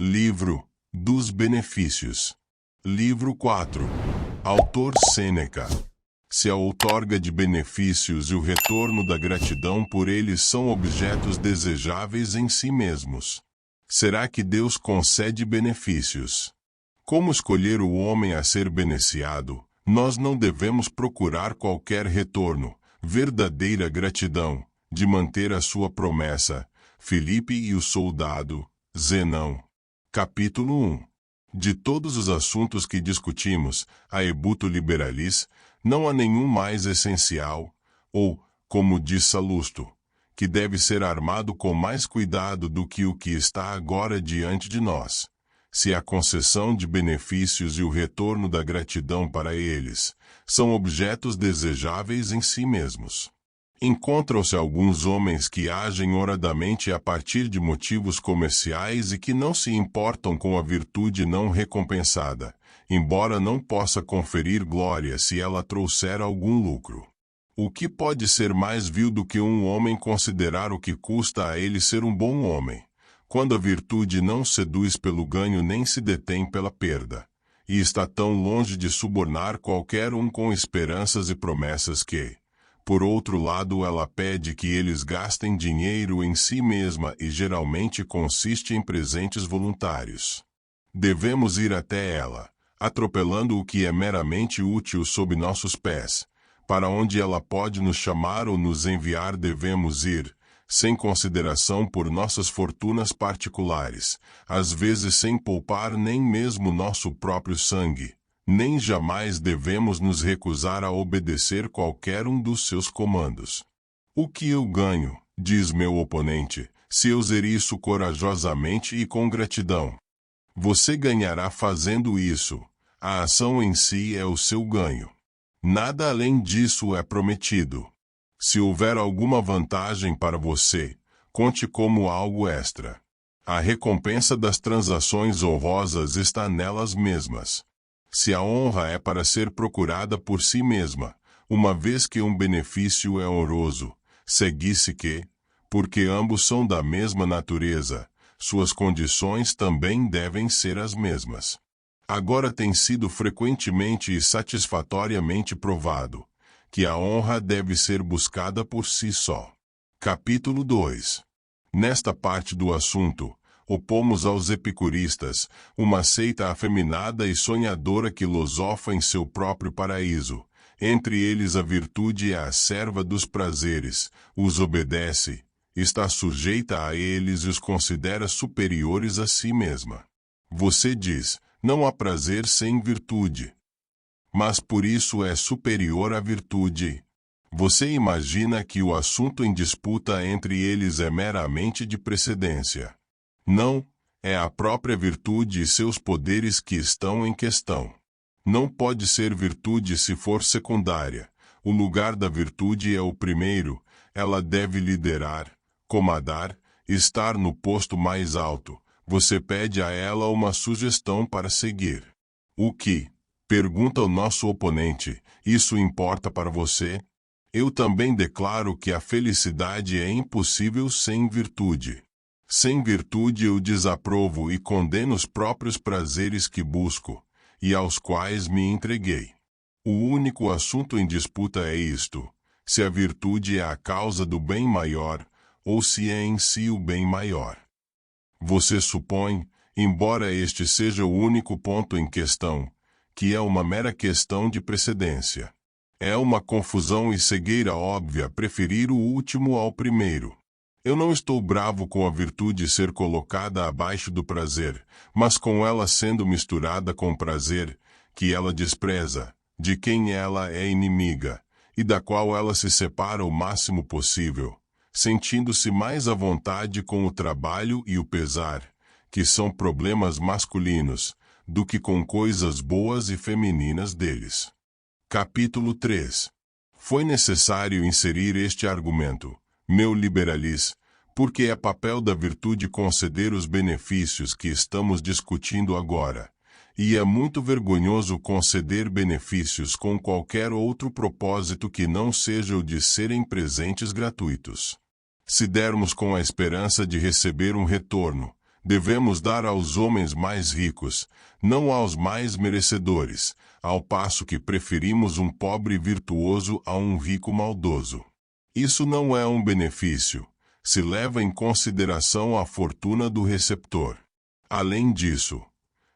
Livro dos Benefícios. Livro 4. Autor Sêneca. Se a outorga de benefícios e o retorno da gratidão por eles são objetos desejáveis em si mesmos, será que Deus concede benefícios? Como escolher o homem a ser beneficiado? Nós não devemos procurar qualquer retorno, verdadeira gratidão, de manter a sua promessa. Filipe e o soldado, Zenão. Capítulo 1. De todos os assuntos que discutimos, a Ebuto Liberalis, não há nenhum mais essencial, ou, como diz Salusto, que deve ser armado com mais cuidado do que o que está agora diante de nós. Se a concessão de benefícios e o retorno da gratidão para eles são objetos desejáveis em si mesmos. Encontram-se alguns homens que agem honradamente a partir de motivos comerciais e que não se importam com a virtude não recompensada, embora não possa conferir glória se ela trouxer algum lucro. O que pode ser mais vil do que um homem considerar o que custa a ele ser um bom homem, quando a virtude não seduz pelo ganho nem se detém pela perda, e está tão longe de subornar qualquer um com esperanças e promessas que, por outro lado, ela pede que eles gastem dinheiro em si mesma e geralmente consiste em presentes voluntários. Devemos ir até ela, atropelando o que é meramente útil sob nossos pés. Para onde ela pode nos chamar ou nos enviar devemos ir, sem consideração por nossas fortunas particulares, às vezes sem poupar nem mesmo nosso próprio sangue. Nem jamais devemos nos recusar a obedecer qualquer um dos seus comandos. O que eu ganho, diz meu oponente, se eu zer isso corajosamente e com gratidão? Você ganhará fazendo isso. A ação em si é o seu ganho. Nada além disso é prometido. Se houver alguma vantagem para você, conte como algo extra. A recompensa das transações honrosas está nelas mesmas. Se a honra é para ser procurada por si mesma, uma vez que um benefício é honroso, segue-se que, porque ambos são da mesma natureza, suas condições também devem ser as mesmas. Agora tem sido frequentemente e satisfatoriamente provado que a honra deve ser buscada por si só. Capítulo 2. Nesta parte do assunto, opomos aos epicuristas, uma seita afeminada e sonhadora que filosofa em seu próprio paraíso. Entre eles a virtude é a serva dos prazeres, os obedece, está sujeita a eles e os considera superiores a si mesma. Você diz, não há prazer sem virtude. Mas por isso é superior à virtude. Você imagina que o assunto em disputa entre eles é meramente de precedência. Não, é a própria virtude e seus poderes que estão em questão. Não pode ser virtude se for secundária. O lugar da virtude é o primeiro, ela deve liderar, comandar, estar no posto mais alto. Você pede a ela uma sugestão para seguir. O que? Pergunta o nosso oponente, isso importa para você? Eu também declaro que a felicidade é impossível sem virtude. Sem virtude eu desaprovo e condeno os próprios prazeres que busco, e aos quais me entreguei. O único assunto em disputa é isto, se a virtude é a causa do bem maior, ou se é em si o bem maior. Você supõe, embora este seja o único ponto em questão, que é uma mera questão de precedência. É uma confusão e cegueira óbvia preferir o último ao primeiro. Eu não estou bravo com a virtude ser colocada abaixo do prazer, mas com ela sendo misturada com prazer, que ela despreza, de quem ela é inimiga, e da qual ela se separa o máximo possível, sentindo-se mais à vontade com o trabalho e o pesar, que são problemas masculinos, do que com coisas boas e femininas deles. Capítulo 3. Foi necessário inserir este argumento, meu liberalis, porque é papel da virtude conceder os benefícios que estamos discutindo agora, e é muito vergonhoso conceder benefícios com qualquer outro propósito que não seja o de serem presentes gratuitos. Se dermos com a esperança de receber um retorno, Devemos dar aos homens mais ricos, não aos mais merecedores, ao passo que preferimos um pobre virtuoso a um rico maldoso. Isso não é um benefício, se leva em consideração a fortuna do receptor. Além disso,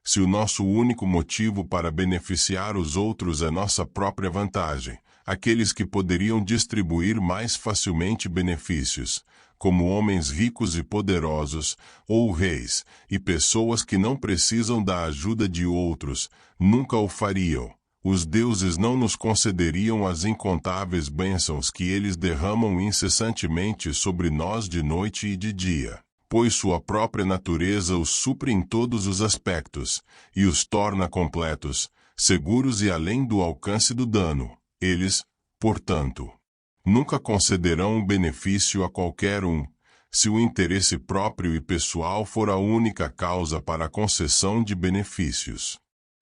se o nosso único motivo para beneficiar os outros é nossa própria vantagem, aqueles que poderiam distribuir mais facilmente benefícios, como homens ricos e poderosos, ou reis, e pessoas que não precisam da ajuda de outros, nunca o fariam. Os deuses não nos concederiam as incontáveis bênçãos que eles derramam incessantemente sobre nós de noite e de dia, pois sua própria natureza os supre em todos os aspectos, e os torna completos, seguros e além do alcance do dano. Eles, portanto, nunca concederão um benefício a qualquer um, se o interesse próprio e pessoal for a única causa para a concessão de benefícios.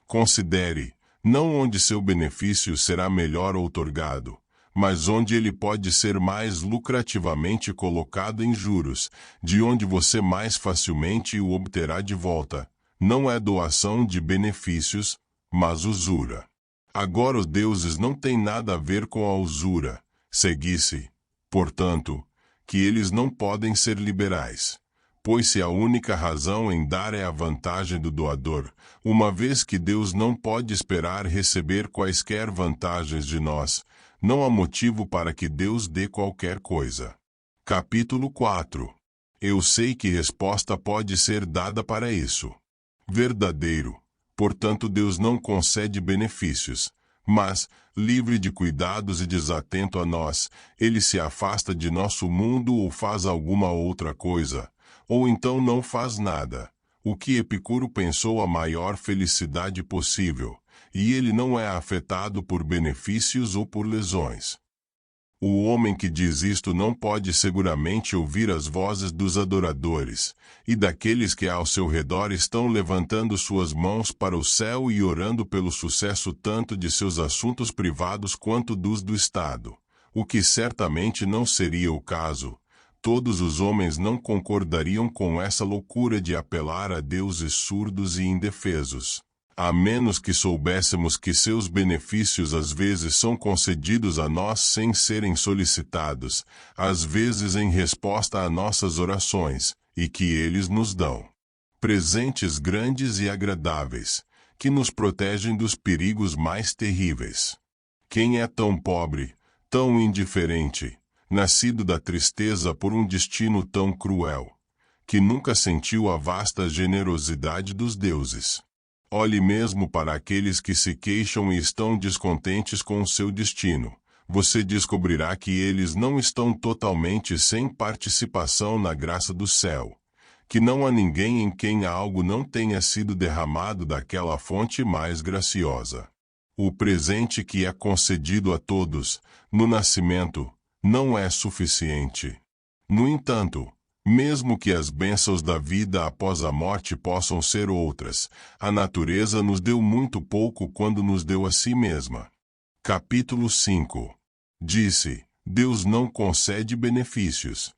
Considere, não onde seu benefício será melhor outorgado, mas onde ele pode ser mais lucrativamente colocado em juros, de onde você mais facilmente o obterá de volta. Não é doação de benefícios, mas usura. Agora os deuses não têm nada a ver com a usura. Seguisse, portanto, que eles não podem ser liberais, pois se a única razão em dar é a vantagem do doador, uma vez que Deus não pode esperar receber quaisquer vantagens de nós, não há motivo para que Deus dê qualquer coisa. Capítulo 4. Eu sei que resposta pode ser dada para isso. Verdadeiro. Portanto, Deus não concede benefícios, mas, livre de cuidados e desatento a nós, ele se afasta de nosso mundo ou faz alguma outra coisa, ou então não faz nada, o que Epicuro pensou a maior felicidade possível, e ele não é afetado por benefícios ou por lesões. O homem que diz isto não pode seguramente ouvir as vozes dos adoradores, e daqueles que ao seu redor estão levantando suas mãos para o céu e orando pelo sucesso tanto de seus assuntos privados quanto dos do Estado, o que certamente não seria o caso. Todos os homens não concordariam com essa loucura de apelar a deuses surdos e indefesos. A menos que soubéssemos que seus benefícios às vezes são concedidos a nós sem serem solicitados, às vezes em resposta a nossas orações, e que eles nos dão presentes grandes e agradáveis, que nos protegem dos perigos mais terríveis. Quem é tão pobre, tão indiferente, nascido da tristeza por um destino tão cruel, que nunca sentiu a vasta generosidade dos deuses? Olhe mesmo para aqueles que se queixam e estão descontentes com o seu destino. Você descobrirá que eles não estão totalmente sem participação na graça do céu, que não há ninguém em quem algo não tenha sido derramado daquela fonte mais graciosa. O presente que é concedido a todos, no nascimento, não é suficiente. No entanto, mesmo que as bênçãos da vida após a morte possam ser outras, a natureza nos deu muito pouco quando nos deu a si mesma. Capítulo 5. Disse, Deus não concede benefícios.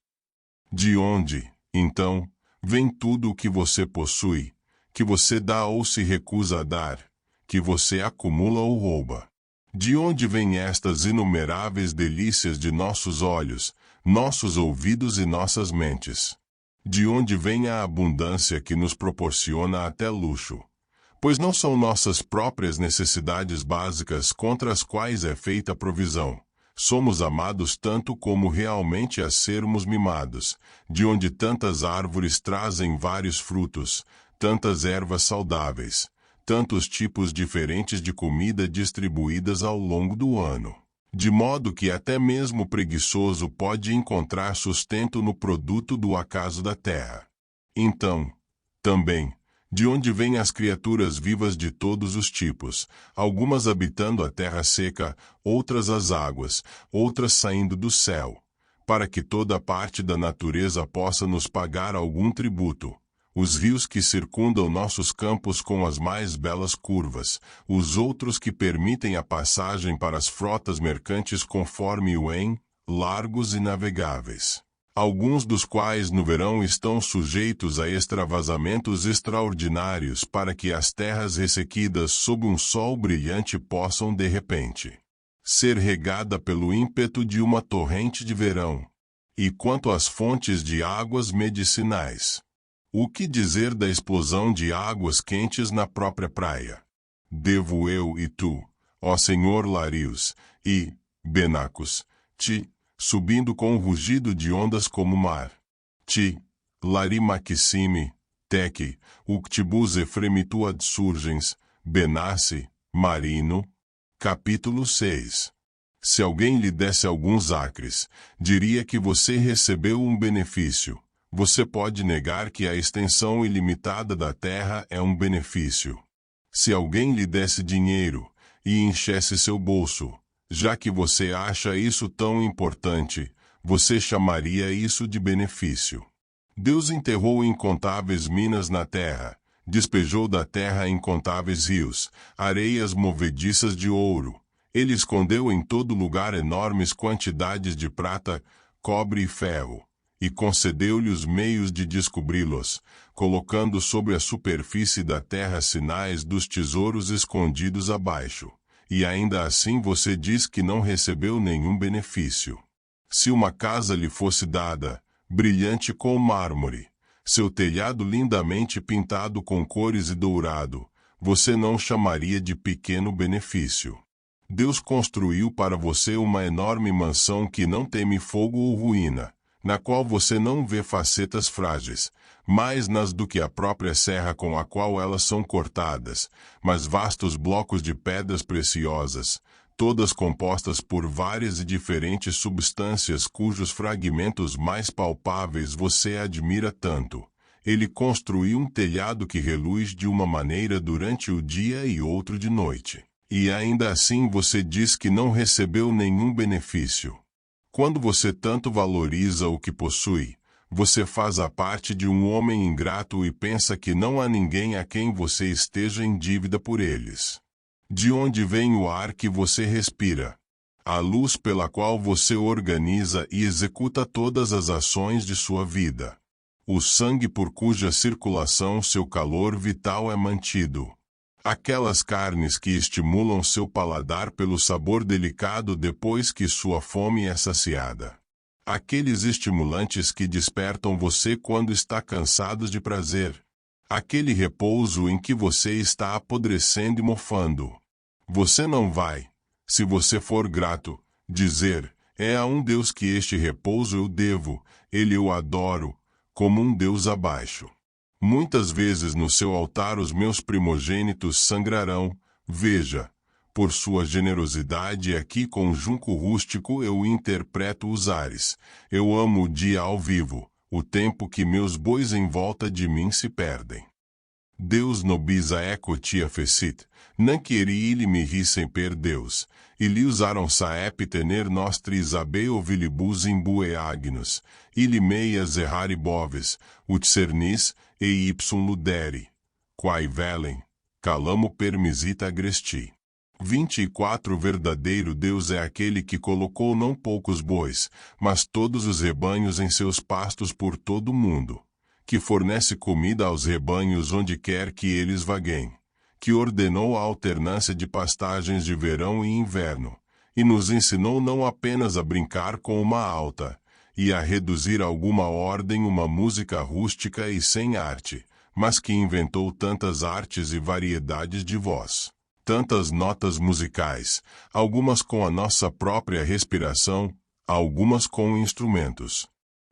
De onde, então, vem tudo o que você possui, que você dá ou se recusa a dar, que você acumula ou rouba? De onde vêm estas inumeráveis delícias de nossos olhos, nossos ouvidos e nossas mentes? De onde vem a abundância que nos proporciona até luxo? Pois não são nossas próprias necessidades básicas contra as quais é feita a provisão. Somos amados tanto como realmente a sermos mimados, de onde tantas árvores trazem vários frutos, tantas ervas saudáveis, tantos tipos diferentes de comida distribuídas ao longo do ano, de modo que até mesmo o preguiçoso pode encontrar sustento no produto do acaso da terra. Então, também, de onde vêm as criaturas vivas de todos os tipos, algumas habitando a terra seca, outras as águas, outras saindo do céu, para que toda parte da natureza possa nos pagar algum tributo. Os rios que circundam nossos campos com as mais belas curvas, os outros que permitem a passagem para as frotas mercantes conforme o largos e navegáveis. alguns dos quais no verão estão sujeitos a extravasamentos extraordinários para que as terras ressequidas sob um sol brilhante possam de repente ser regada pelo ímpeto de uma torrente de verão. E quanto às fontes de águas medicinais, o que dizer da explosão de águas quentes na própria praia? Devo eu e tu, ó Senhor Larios, e, Benacos, ti, subindo com o rugido de ondas como mar. Ti, Lari Maxime, Teque, Uctibus Efremitu ad surgens, Benace, Marino. Capítulo 6. Se alguém lhe desse alguns acres, diria que você recebeu um benefício. Você pode negar que a extensão ilimitada da terra é um benefício. Se alguém lhe desse dinheiro e enchesse seu bolso, já que você acha isso tão importante, você chamaria isso de benefício. Deus enterrou incontáveis minas na terra, despejou da terra incontáveis rios, areias movediças de ouro. Ele escondeu em todo lugar enormes quantidades de prata, cobre e ferro, e concedeu-lhe os meios de descobri-los, colocando sobre a superfície da terra sinais dos tesouros escondidos abaixo. E ainda assim você diz que não recebeu nenhum benefício. Se uma casa lhe fosse dada, brilhante com mármore, seu telhado lindamente pintado com cores e dourado, você não chamaria de pequeno benefício. Deus construiu para você uma enorme mansão que não teme fogo ou ruína, na qual você não vê facetas frágeis, mais nas do que a própria serra com a qual elas são cortadas, mas vastos blocos de pedras preciosas, todas compostas por várias e diferentes substâncias cujos fragmentos mais palpáveis você admira tanto. Ele construiu um telhado que reluz de uma maneira durante o dia e outro de noite. E ainda assim você diz que não recebeu nenhum benefício. Quando você tanto valoriza o que possui, você faz a parte de um homem ingrato e pensa que não há ninguém a quem você esteja em dívida por eles. De onde vem o ar que você respira? A luz pela qual você organiza e executa todas as ações de sua vida. O sangue por cuja circulação seu calor vital é mantido. Aquelas carnes que estimulam seu paladar pelo sabor delicado depois que sua fome é saciada. Aqueles estimulantes que despertam você quando está cansado de prazer. Aquele repouso em que você está apodrecendo e mofando. Você não vai, se você for grato, dizer, é a um Deus que este repouso eu devo, ele eu adoro, como um Deus abaixo. Muitas vezes no seu altar os meus primogênitos sangrarão, veja, por sua generosidade aqui com junco rústico eu interpreto os ares, eu amo o dia ao vivo, o tempo que meus bois em volta de mim se perdem. Deus nobisa ecotia fecit, não queri ili me rissem per Deus, ili usaram saep tener nostris abe ovilibus imbue agnus, ili meias errari boves, ut cernis, e ipsum ludere, quae velem, calamo permisita agresti. 24 Verdadeiro Deus é aquele que colocou não poucos bois, mas todos os rebanhos em seus pastos por todo o mundo, que fornece comida aos rebanhos onde quer que eles vaguem, que ordenou a alternância de pastagens de verão e inverno, e nos ensinou não apenas a brincar com uma alta, e a reduzir a alguma ordem uma música rústica e sem arte, mas que inventou tantas artes e variedades de voz, tantas notas musicais, algumas com a nossa própria respiração, algumas com instrumentos.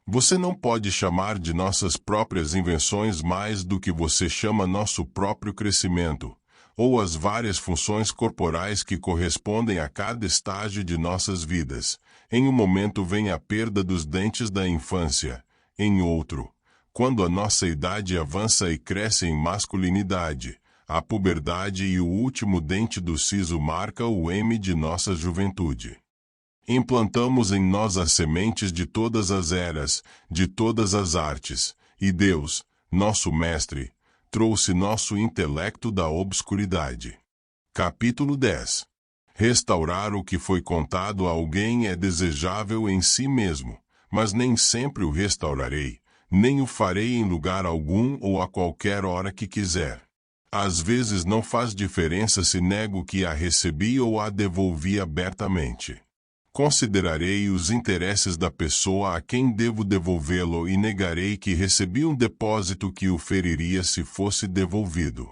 Você não pode chamar de nossas próprias invenções mais do que você chama nosso próprio crescimento, ou as várias funções corporais que correspondem a cada estágio de nossas vidas. Em um momento vem a perda dos dentes da infância, em outro, quando a nossa idade avança e cresce em masculinidade, a puberdade e o último dente do siso marca o M de nossa juventude. Implantamos em nós as sementes de todas as eras, de todas as artes, e Deus, nosso Mestre, trouxe nosso intelecto da obscuridade. Capítulo 10. Restaurar o que foi contado a alguém é desejável em si mesmo, mas nem sempre o restaurarei, nem o farei em lugar algum ou a qualquer hora que quiser. Às vezes não faz diferença se nego que a recebi ou a devolvi abertamente. Considerarei os interesses da pessoa a quem devo devolvê-lo e negarei que recebi um depósito que o feriria se fosse devolvido.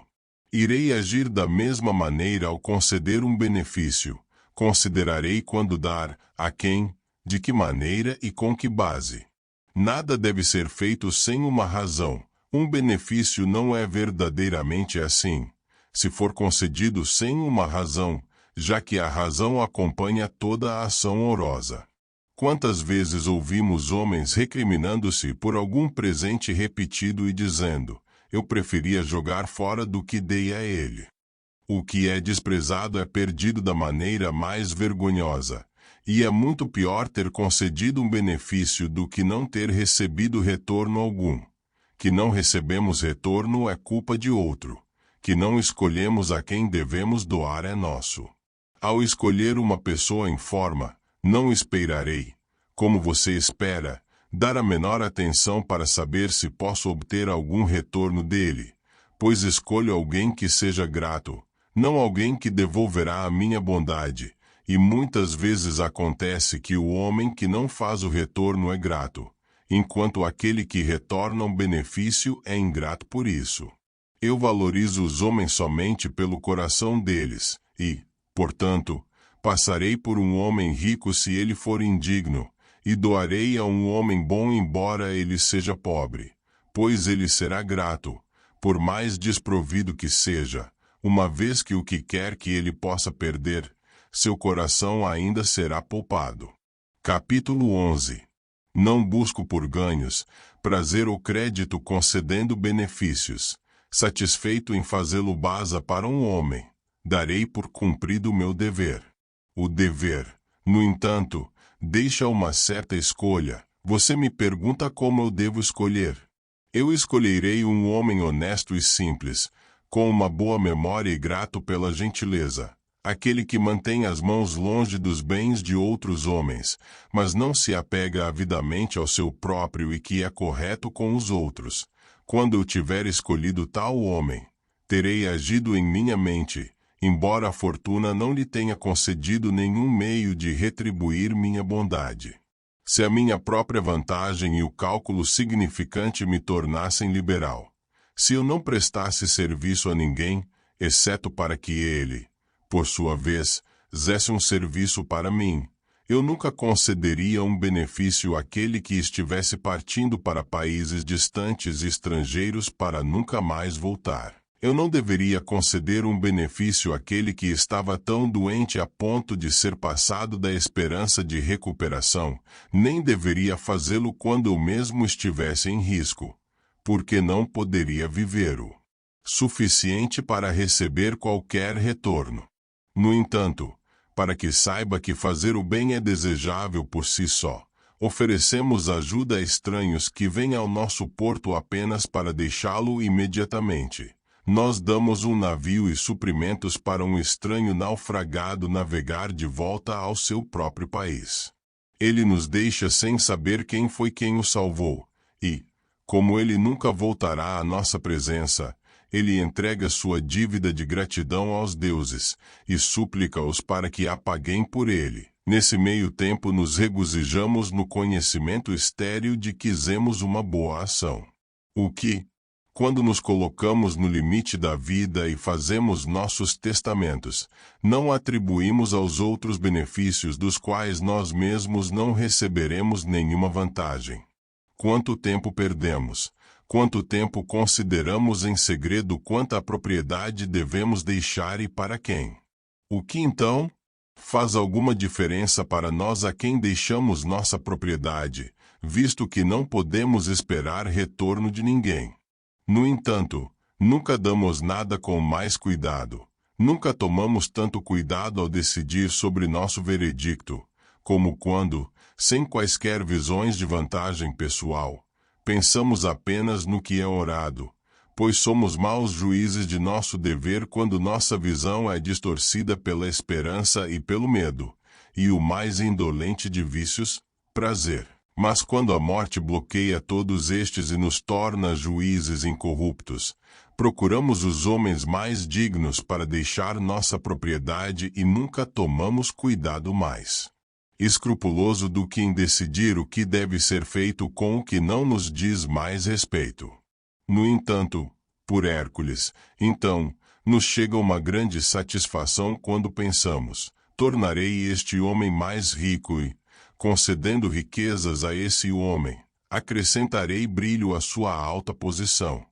Irei agir da mesma maneira ao conceder um benefício. Considerarei quando dar, a quem, de que maneira e com que base. Nada deve ser feito sem uma razão. Um benefício não é verdadeiramente assim, se for concedido sem uma razão, já que a razão acompanha toda a ação orosa. Quantas vezes ouvimos homens recriminando-se por algum presente repetido e dizendo: eu preferia jogar fora do que dei a ele. O que é desprezado é perdido da maneira mais vergonhosa, e é muito pior ter concedido um benefício do que não ter recebido retorno algum. Que não recebemos retorno é culpa de outro. Que não escolhemos a quem devemos doar é nosso. Ao escolher uma pessoa em forma, não esperarei, como você espera, dar a menor atenção para saber se posso obter algum retorno dele, pois escolho alguém que seja grato, não alguém que devolverá a minha bondade, e muitas vezes acontece que o homem que não faz o retorno é grato, enquanto aquele que retorna um benefício é ingrato por isso. Eu valorizo os homens somente pelo coração deles, e, portanto, passarei por um homem rico se ele for indigno, e doarei a um homem bom embora ele seja pobre, pois ele será grato, por mais desprovido que seja, uma vez que o que quer que ele possa perder, seu coração ainda será poupado. Capítulo 11. Não busco por ganhos, prazer ou crédito concedendo benefícios. Satisfeito em fazê-lo base para um homem, darei por cumprido o meu dever. O dever, no entanto, deixa uma certa escolha. Você me pergunta como eu devo escolher. Eu escolherei um homem honesto e simples, com uma boa memória e grato pela gentileza. Aquele que mantém as mãos longe dos bens de outros homens, mas não se apega avidamente ao seu próprio e que é correto com os outros. Quando eu tiver escolhido tal homem, terei agido em minha mente, embora a fortuna não lhe tenha concedido nenhum meio de retribuir minha bondade. Se a minha própria vantagem e o cálculo significante me tornassem liberal, se eu não prestasse serviço a ninguém, exceto para que ele, por sua vez, zesse um serviço para mim, eu nunca concederia um benefício àquele que estivesse partindo para países distantes e estrangeiros para nunca mais voltar. Eu não deveria conceder um benefício àquele que estava tão doente a ponto de ser passado da esperança de recuperação, nem deveria fazê-lo quando eu mesmo estivesse em risco, porque não poderia viver o suficiente para receber qualquer retorno. No entanto, para que saiba que fazer o bem é desejável por si só, oferecemos ajuda a estranhos que vêm ao nosso porto apenas para deixá-lo imediatamente. Nós damos um navio e suprimentos para um estranho naufragado navegar de volta ao seu próprio país. Ele nos deixa sem saber quem foi quem o salvou, e, como ele nunca voltará à nossa presença, ele entrega sua dívida de gratidão aos deuses, e súplica-os para que a paguem por ele. Nesse meio tempo nos regozijamos no conhecimento estéril de que fizemos uma boa ação. O que, quando nos colocamos no limite da vida e fazemos nossos testamentos, não atribuímos aos outros benefícios dos quais nós mesmos não receberemos nenhuma vantagem. Quanto tempo perdemos? Quanto tempo consideramos em segredo quanta propriedade devemos deixar e para quem? O que então? Faz alguma diferença para nós a quem deixamos nossa propriedade, visto que não podemos esperar retorno de ninguém. No entanto, nunca damos nada com mais cuidado, nunca tomamos tanto cuidado ao decidir sobre nosso veredicto, como quando, sem quaisquer visões de vantagem pessoal, pensamos apenas no que é orado, pois somos maus juízes de nosso dever quando nossa visão é distorcida pela esperança e pelo medo, e o mais indolente de vícios, prazer. Mas quando a morte bloqueia todos estes e nos torna juízes incorruptos, procuramos os homens mais dignos para deixar nossa propriedade e nunca tomamos cuidado mais escrupuloso do que em decidir o que deve ser feito com o que não nos diz mais respeito. No entanto, por Hércules, então, nos chega uma grande satisfação quando pensamos: tornarei este homem mais rico e, concedendo riquezas a esse homem, acrescentarei brilho à sua alta posição.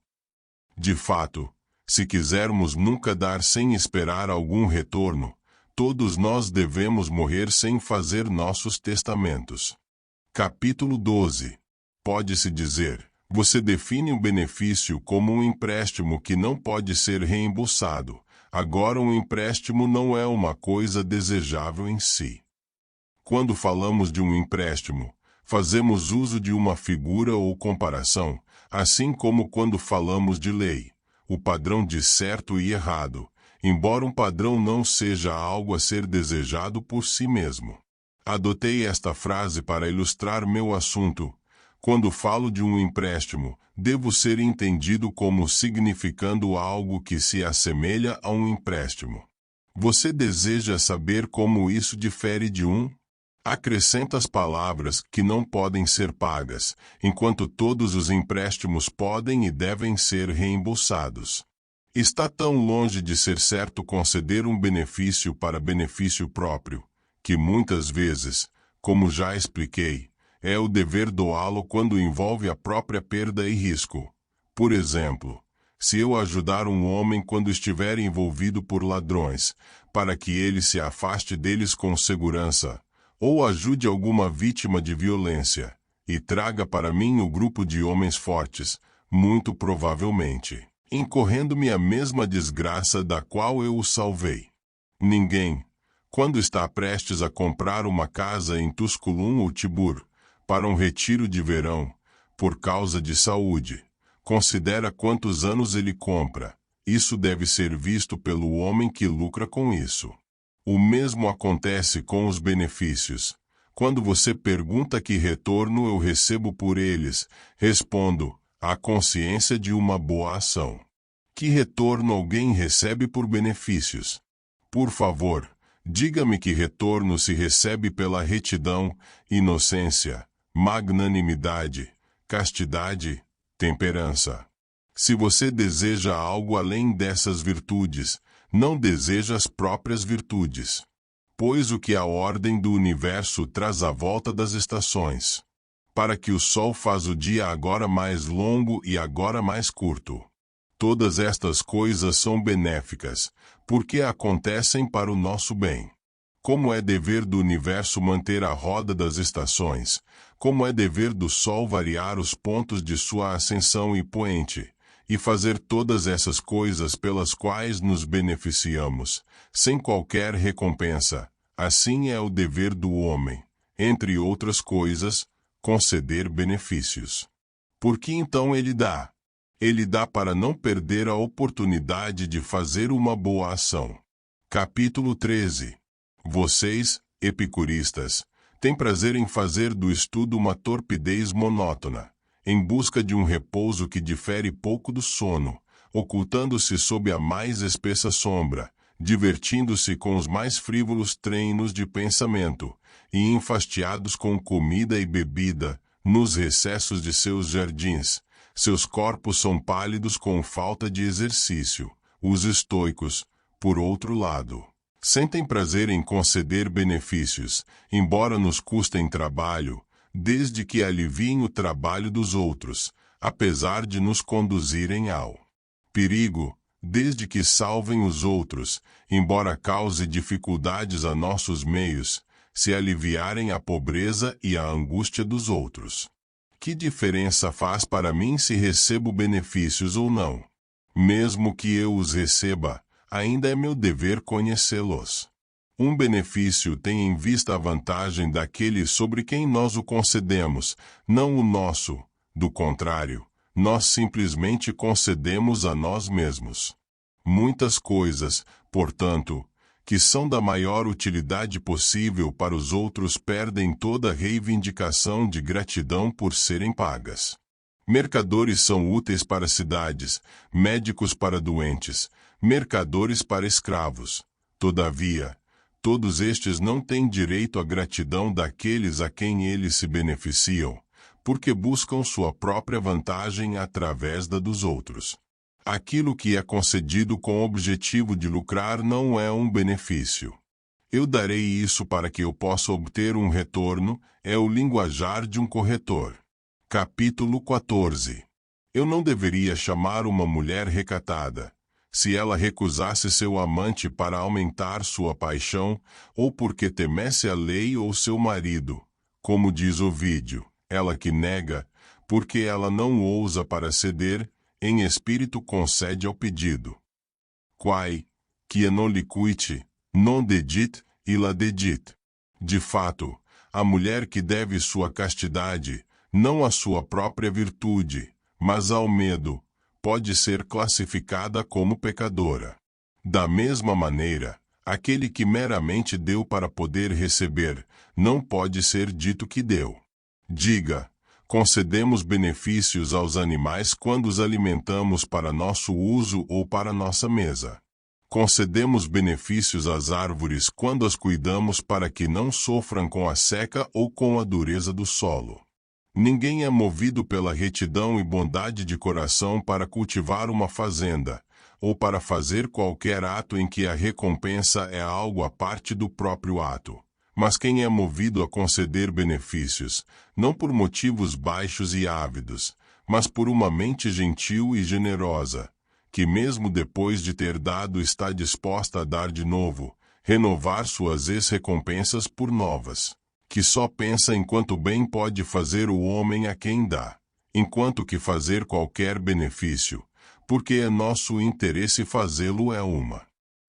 De fato, se quisermos nunca dar sem esperar algum retorno, todos nós devemos morrer sem fazer nossos testamentos. Capítulo 12. Pode-se dizer: você define o benefício como um empréstimo que não pode ser reembolsado. Agora, um empréstimo não é uma coisa desejável em si. Quando falamos de um empréstimo, fazemos uso de uma figura ou comparação, assim como quando falamos de lei, o padrão de certo e errado, embora um padrão não seja algo a ser desejado por si mesmo. Adotei esta frase para ilustrar meu assunto. Quando falo de um empréstimo, devo ser entendido como significando algo que se assemelha a um empréstimo. Você deseja saber como isso difere de um? Acrescenta as palavras que não podem ser pagas, enquanto todos os empréstimos podem e devem ser reembolsados. Está tão longe de ser certo conceder um benefício para benefício próprio, que muitas vezes, como já expliquei, é o dever doá-lo quando envolve a própria perda e risco. Por exemplo, se eu ajudar um homem quando estiver envolvido por ladrões, para que ele se afaste deles com segurança, ou ajude alguma vítima de violência, e traga para mim o grupo de homens fortes, muito provavelmente incorrendo-me a mesma desgraça da qual eu o salvei. Ninguém, quando está prestes a comprar uma casa em Tusculum ou Tibur, para um retiro de verão, por causa de saúde, considera quantos anos ele compra. Isso deve ser visto pelo homem que lucra com isso. O mesmo acontece com os benefícios. Quando você pergunta que retorno eu recebo por eles, respondo: a consciência de uma boa ação. Que retorno alguém recebe por benefícios? Por favor, diga-me que retorno se recebe pela retidão, inocência, magnanimidade, castidade, temperança. Se você deseja algo além dessas virtudes, não deseja as próprias virtudes. Pois o que a ordem do universo traz à volta das estações, para que o sol faz o dia agora mais longo e agora mais curto. Todas estas coisas são benéficas, porque acontecem para o nosso bem. Como é dever do universo manter a roda das estações, como é dever do sol variar os pontos de sua ascensão e poente, e fazer todas essas coisas pelas quais nos beneficiamos, sem qualquer recompensa, assim é o dever do homem, entre outras coisas, conceder benefícios. Por que então ele dá? Ele dá para não perder a oportunidade de fazer uma boa ação. Capítulo 13. Vocês, epicuristas, têm prazer em fazer do estudo uma torpidez monótona, em busca de um repouso que difere pouco do sono, ocultando-se sob a mais espessa sombra, divertindo-se com os mais frívolos treinos de pensamento, e enfastiados com comida e bebida, nos recessos de seus jardins. Seus corpos são pálidos com falta de exercício. Os estoicos, por outro lado, sentem prazer em conceder benefícios, embora nos custem trabalho, desde que aliviem o trabalho dos outros, apesar de nos conduzirem ao perigo, desde que salvem os outros, embora cause dificuldades a nossos meios, se aliviarem a pobreza e a angústia dos outros. Que diferença faz para mim se recebo benefícios ou não? Mesmo que eu os receba, ainda é meu dever conhecê-los. Um benefício tem em vista a vantagem daquele sobre quem nós o concedemos, não o nosso. Do contrário, nós simplesmente concedemos a nós mesmos. Muitas coisas, portanto, que são da maior utilidade possível para os outros, perdem toda reivindicação de gratidão por serem pagas. Mercadores são úteis para cidades, médicos para doentes, mercadores para escravos. Todavia, todos estes não têm direito à gratidão daqueles a quem eles se beneficiam, porque buscam sua própria vantagem através da dos outros. Aquilo que é concedido com o objetivo de lucrar não é um benefício. Eu darei isso para que eu possa obter um retorno, é o linguajar de um corretor. Capítulo 14. Eu não deveria chamar uma mulher recatada, se ela recusasse seu amante para aumentar sua paixão, ou porque temesse a lei ou seu marido. Como diz Ovídio, ela que nega, porque ela não ousa para ceder, em espírito concede ao pedido. Quae, que non liquite, non dedit, illa dedit. De fato, a mulher que deve sua castidade, não à sua própria virtude, mas ao medo, pode ser classificada como pecadora. Da mesma maneira, aquele que meramente deu para poder receber, não pode ser dito que deu. Diga, concedemos benefícios aos animais quando os alimentamos para nosso uso ou para nossa mesa. Concedemos benefícios às árvores quando as cuidamos para que não sofram com a seca ou com a dureza do solo. Ninguém é movido pela retidão e bondade de coração para cultivar uma fazenda, ou para fazer qualquer ato em que a recompensa é algo à parte do próprio ato. Mas quem é movido a conceder benefícios, não por motivos baixos e ávidos, mas por uma mente gentil e generosa, que mesmo depois de ter dado está disposta a dar de novo, renovar suas ex-recompensas por novas, que só pensa em quanto bem pode fazer o homem a quem dá, enquanto que fazer qualquer benefício, porque é nosso interesse fazê-lo, é uma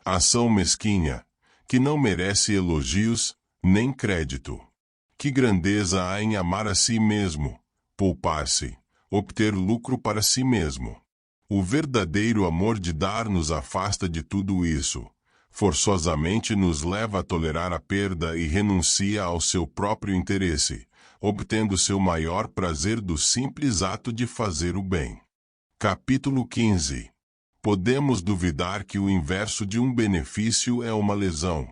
ação mesquinha, que não merece elogios, nem crédito. Que grandeza há em amar a si mesmo, poupar-se, obter lucro para si mesmo. O verdadeiro amor de dar nos afasta de tudo isso, forçosamente nos leva a tolerar a perda e renuncia ao seu próprio interesse, obtendo seu maior prazer do simples ato de fazer o bem. Capítulo 15. Podemos duvidar que o inverso de um benefício é uma lesão.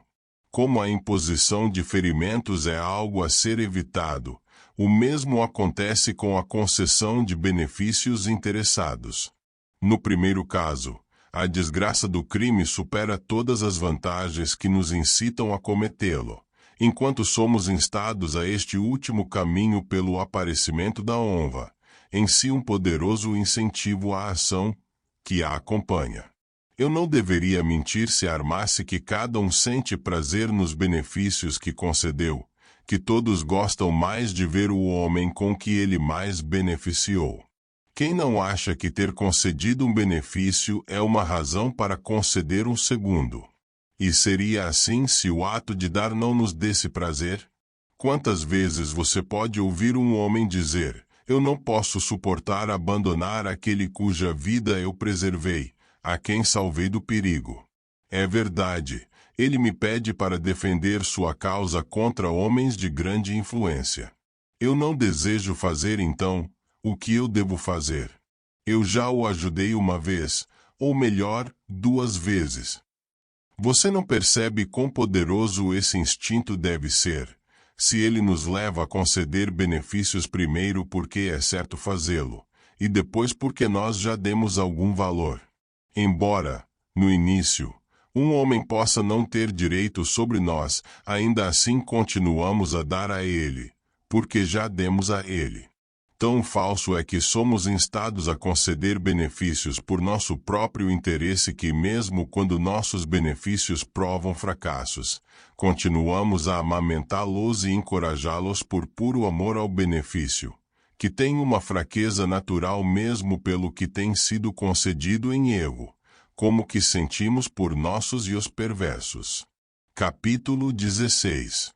Como a imposição de ferimentos é algo a ser evitado, o mesmo acontece com a concessão de benefícios interessados. No primeiro caso, a desgraça do crime supera todas as vantagens que nos incitam a cometê-lo, enquanto somos instados a este último caminho pelo aparecimento da honra, em si um poderoso incentivo à ação que a acompanha. Eu não deveria mentir se armasse que cada um sente prazer nos benefícios que concedeu, que todos gostam mais de ver o homem com que ele mais beneficiou. Quem não acha que ter concedido um benefício é uma razão para conceder um segundo? E seria assim se o ato de dar não nos desse prazer? Quantas vezes você pode ouvir um homem dizer, eu não posso suportar abandonar aquele cuja vida eu preservei, a quem salvei do perigo. É verdade, ele me pede para defender sua causa contra homens de grande influência. Eu não desejo fazer então, o que eu devo fazer? Eu já o ajudei uma vez, ou melhor, 2 vezes. Você não percebe quão poderoso esse instinto deve ser, se ele nos leva a conceder benefícios primeiro porque é certo fazê-lo, e depois porque nós já demos algum valor. Embora, no início, um homem possa não ter direito sobre nós, ainda assim continuamos a dar a ele, porque já demos a ele. Tão falso é que somos instados a conceder benefícios por nosso próprio interesse que mesmo quando nossos benefícios provam fracassos, continuamos a amamentá-los e encorajá-los por puro amor ao benefício, que tem uma fraqueza natural mesmo pelo que tem sido concedido em erro, como que sentimos por nossos e os perversos. Capítulo 16.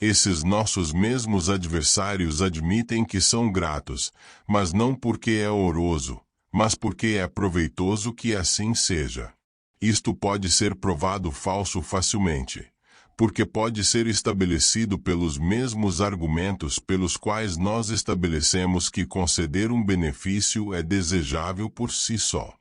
Esses nossos mesmos adversários admitem que são gratos, mas não porque é ooroso, mas porque é proveitoso que assim seja. Isto pode ser provado falso facilmente, porque pode ser estabelecido pelos mesmos argumentos pelos quais nós estabelecemos que conceder um benefício é desejável por si só.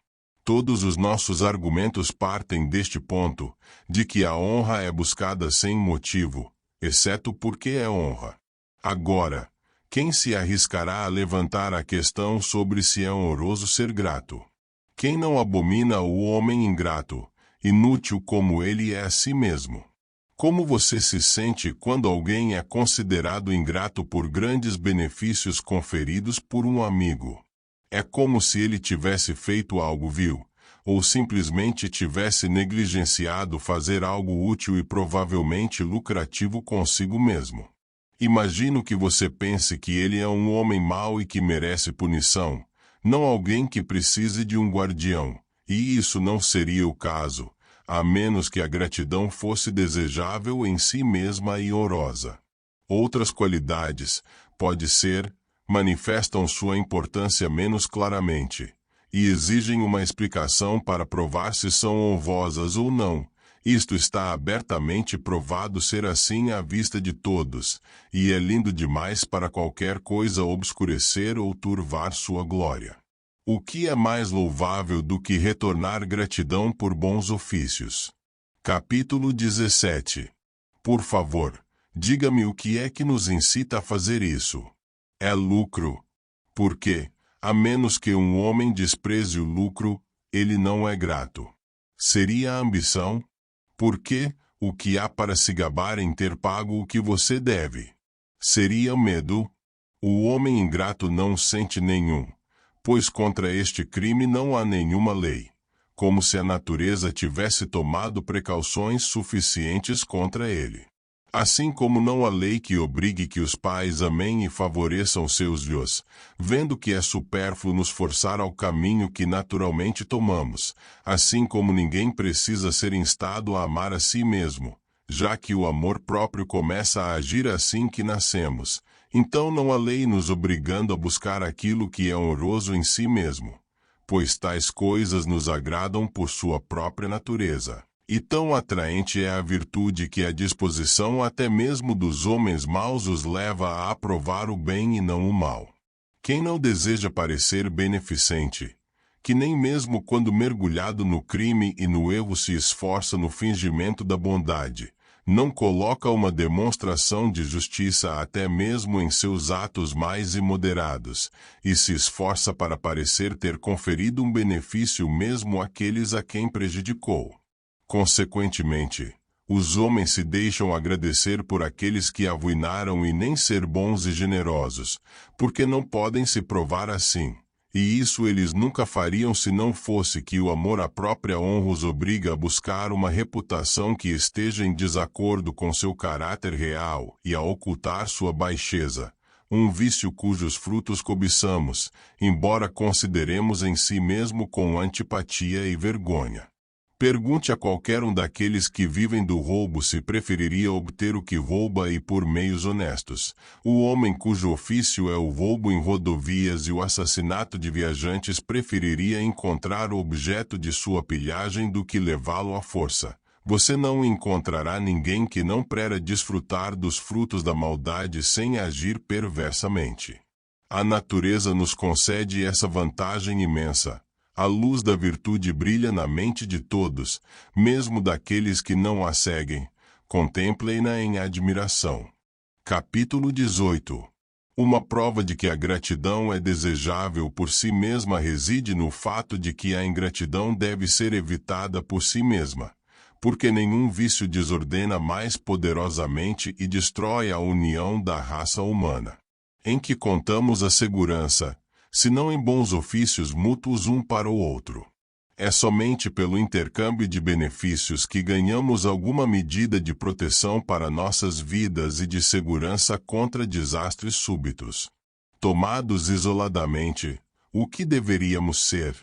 Todos os nossos argumentos partem deste ponto, de que a honra é buscada sem motivo, exceto porque é honra. Agora, quem se arriscará a levantar a questão sobre se é honroso ser grato? Quem não abomina o homem ingrato, inútil como ele é a si mesmo? Como você se sente quando alguém é considerado ingrato por grandes benefícios conferidos por um amigo? É como se ele tivesse feito algo vil, ou simplesmente tivesse negligenciado fazer algo útil e provavelmente lucrativo consigo mesmo. Imagino que você pense que ele é um homem mau e que merece punição, não alguém que precise de um guardião, e isso não seria o caso, a menos que a gratidão fosse desejável em si mesma e honrosa. Outras qualidades, pode ser, manifestam sua importância menos claramente, e exigem uma explicação para provar se são honrosas ou não. Isto está abertamente provado ser assim à vista de todos, e é lindo demais para qualquer coisa obscurecer ou turvar sua glória. O que é mais louvável do que retornar gratidão por bons ofícios? Capítulo 17. Por favor, diga-me o que é que nos incita a fazer isso. É lucro. Porque, a menos que um homem despreze o lucro, ele não é grato. Seria a ambição? Porque, o que há para se gabar em ter pago o que você deve? Seria medo? O homem ingrato não sente nenhum, pois contra este crime não há nenhuma lei, como se a natureza tivesse tomado precauções suficientes contra ele. Assim como não há lei que obrigue que os pais amem e favoreçam seus filhos, vendo que é supérfluo nos forçar ao caminho que naturalmente tomamos, assim como ninguém precisa ser instado a amar a si mesmo, já que o amor próprio começa a agir assim que nascemos, então não há lei nos obrigando a buscar aquilo que é honroso em si mesmo, pois tais coisas nos agradam por sua própria natureza. E tão atraente é a virtude que a disposição até mesmo dos homens maus os leva a aprovar o bem e não o mal. Quem não deseja parecer beneficente, que nem mesmo quando mergulhado no crime e no erro se esforça no fingimento da bondade, não coloca uma demonstração de justiça até mesmo em seus atos mais imoderados, e se esforça para parecer ter conferido um benefício mesmo àqueles a quem prejudicou. Consequentemente, os homens se deixam agradecer por aqueles que arruinaram e nem ser bons e generosos, porque não podem se provar assim, e isso eles nunca fariam se não fosse que o amor à própria honra os obriga a buscar uma reputação que esteja em desacordo com seu caráter real e a ocultar sua baixeza, um vício cujos frutos cobiçamos, embora consideremos em si mesmo com antipatia e vergonha. Pergunte a qualquer um daqueles que vivem do roubo se preferiria obter o que rouba e por meios honestos. O homem cujo ofício é o roubo em rodovias e o assassinato de viajantes preferiria encontrar o objeto de sua pilhagem do que levá-lo à força. Você não encontrará ninguém que não prera desfrutar dos frutos da maldade sem agir perversamente. A natureza nos concede essa vantagem imensa. A luz da virtude brilha na mente de todos, mesmo daqueles que não a seguem. Contemplem-na em admiração. Capítulo 18. Uma prova de que a gratidão é desejável por si mesma reside no fato de que a ingratidão deve ser evitada por si mesma, porque nenhum vício desordena mais poderosamente e destrói a união da raça humana. Em que contamos a segurança, senão em bons ofícios mútuos um para o outro. É somente pelo intercâmbio de benefícios que ganhamos alguma medida de proteção para nossas vidas e de segurança contra desastres súbitos. Tomados isoladamente, o que deveríamos ser?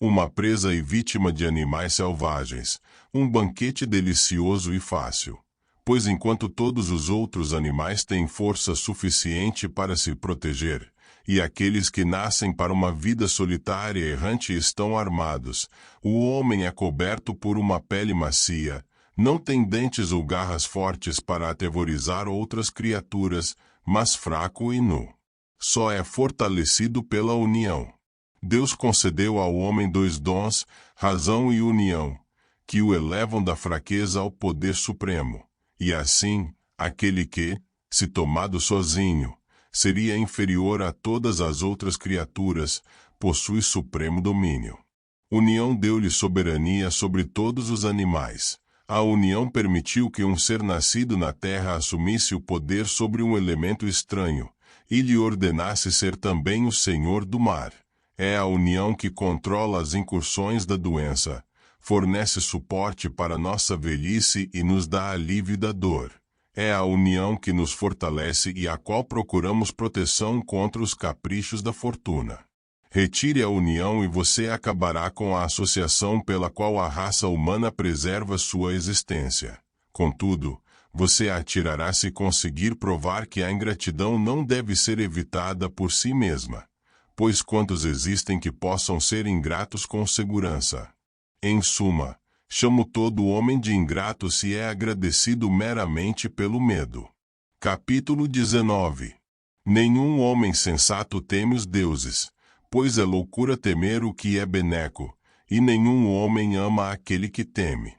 Uma presa e vítima de animais selvagens, um banquete delicioso e fácil. Pois enquanto todos os outros animais têm força suficiente para se proteger, e aqueles que nascem para uma vida solitária e errante estão armados. O homem é coberto por uma pele macia, não tem dentes ou garras fortes para aterrorizar outras criaturas, mas fraco e nu. Só é fortalecido pela união. Deus concedeu ao homem dois dons, razão e união, que o elevam da fraqueza ao poder supremo. E assim, aquele que, se tomado sozinho, seria inferior a todas as outras criaturas, possui supremo domínio. União deu-lhe soberania sobre todos os animais. A união permitiu que um ser nascido na terra assumisse o poder sobre um elemento estranho, e lhe ordenasse ser também o senhor do mar. É a união que controla as incursões da doença, fornece suporte para nossa velhice e nos dá alívio da dor. É a união que nos fortalece e a qual procuramos proteção contra os caprichos da fortuna. Retire a união e você acabará com a associação pela qual a raça humana preserva sua existência. Contudo, você atirará se conseguir provar que a ingratidão não deve ser evitada por si mesma, pois quantos existem que possam ser ingratos com segurança? Em suma, chamo todo homem de ingrato se é agradecido meramente pelo medo. Capítulo 19. Nenhum homem sensato teme os deuses, pois é loucura temer o que é benéfico, e nenhum homem ama aquele que teme.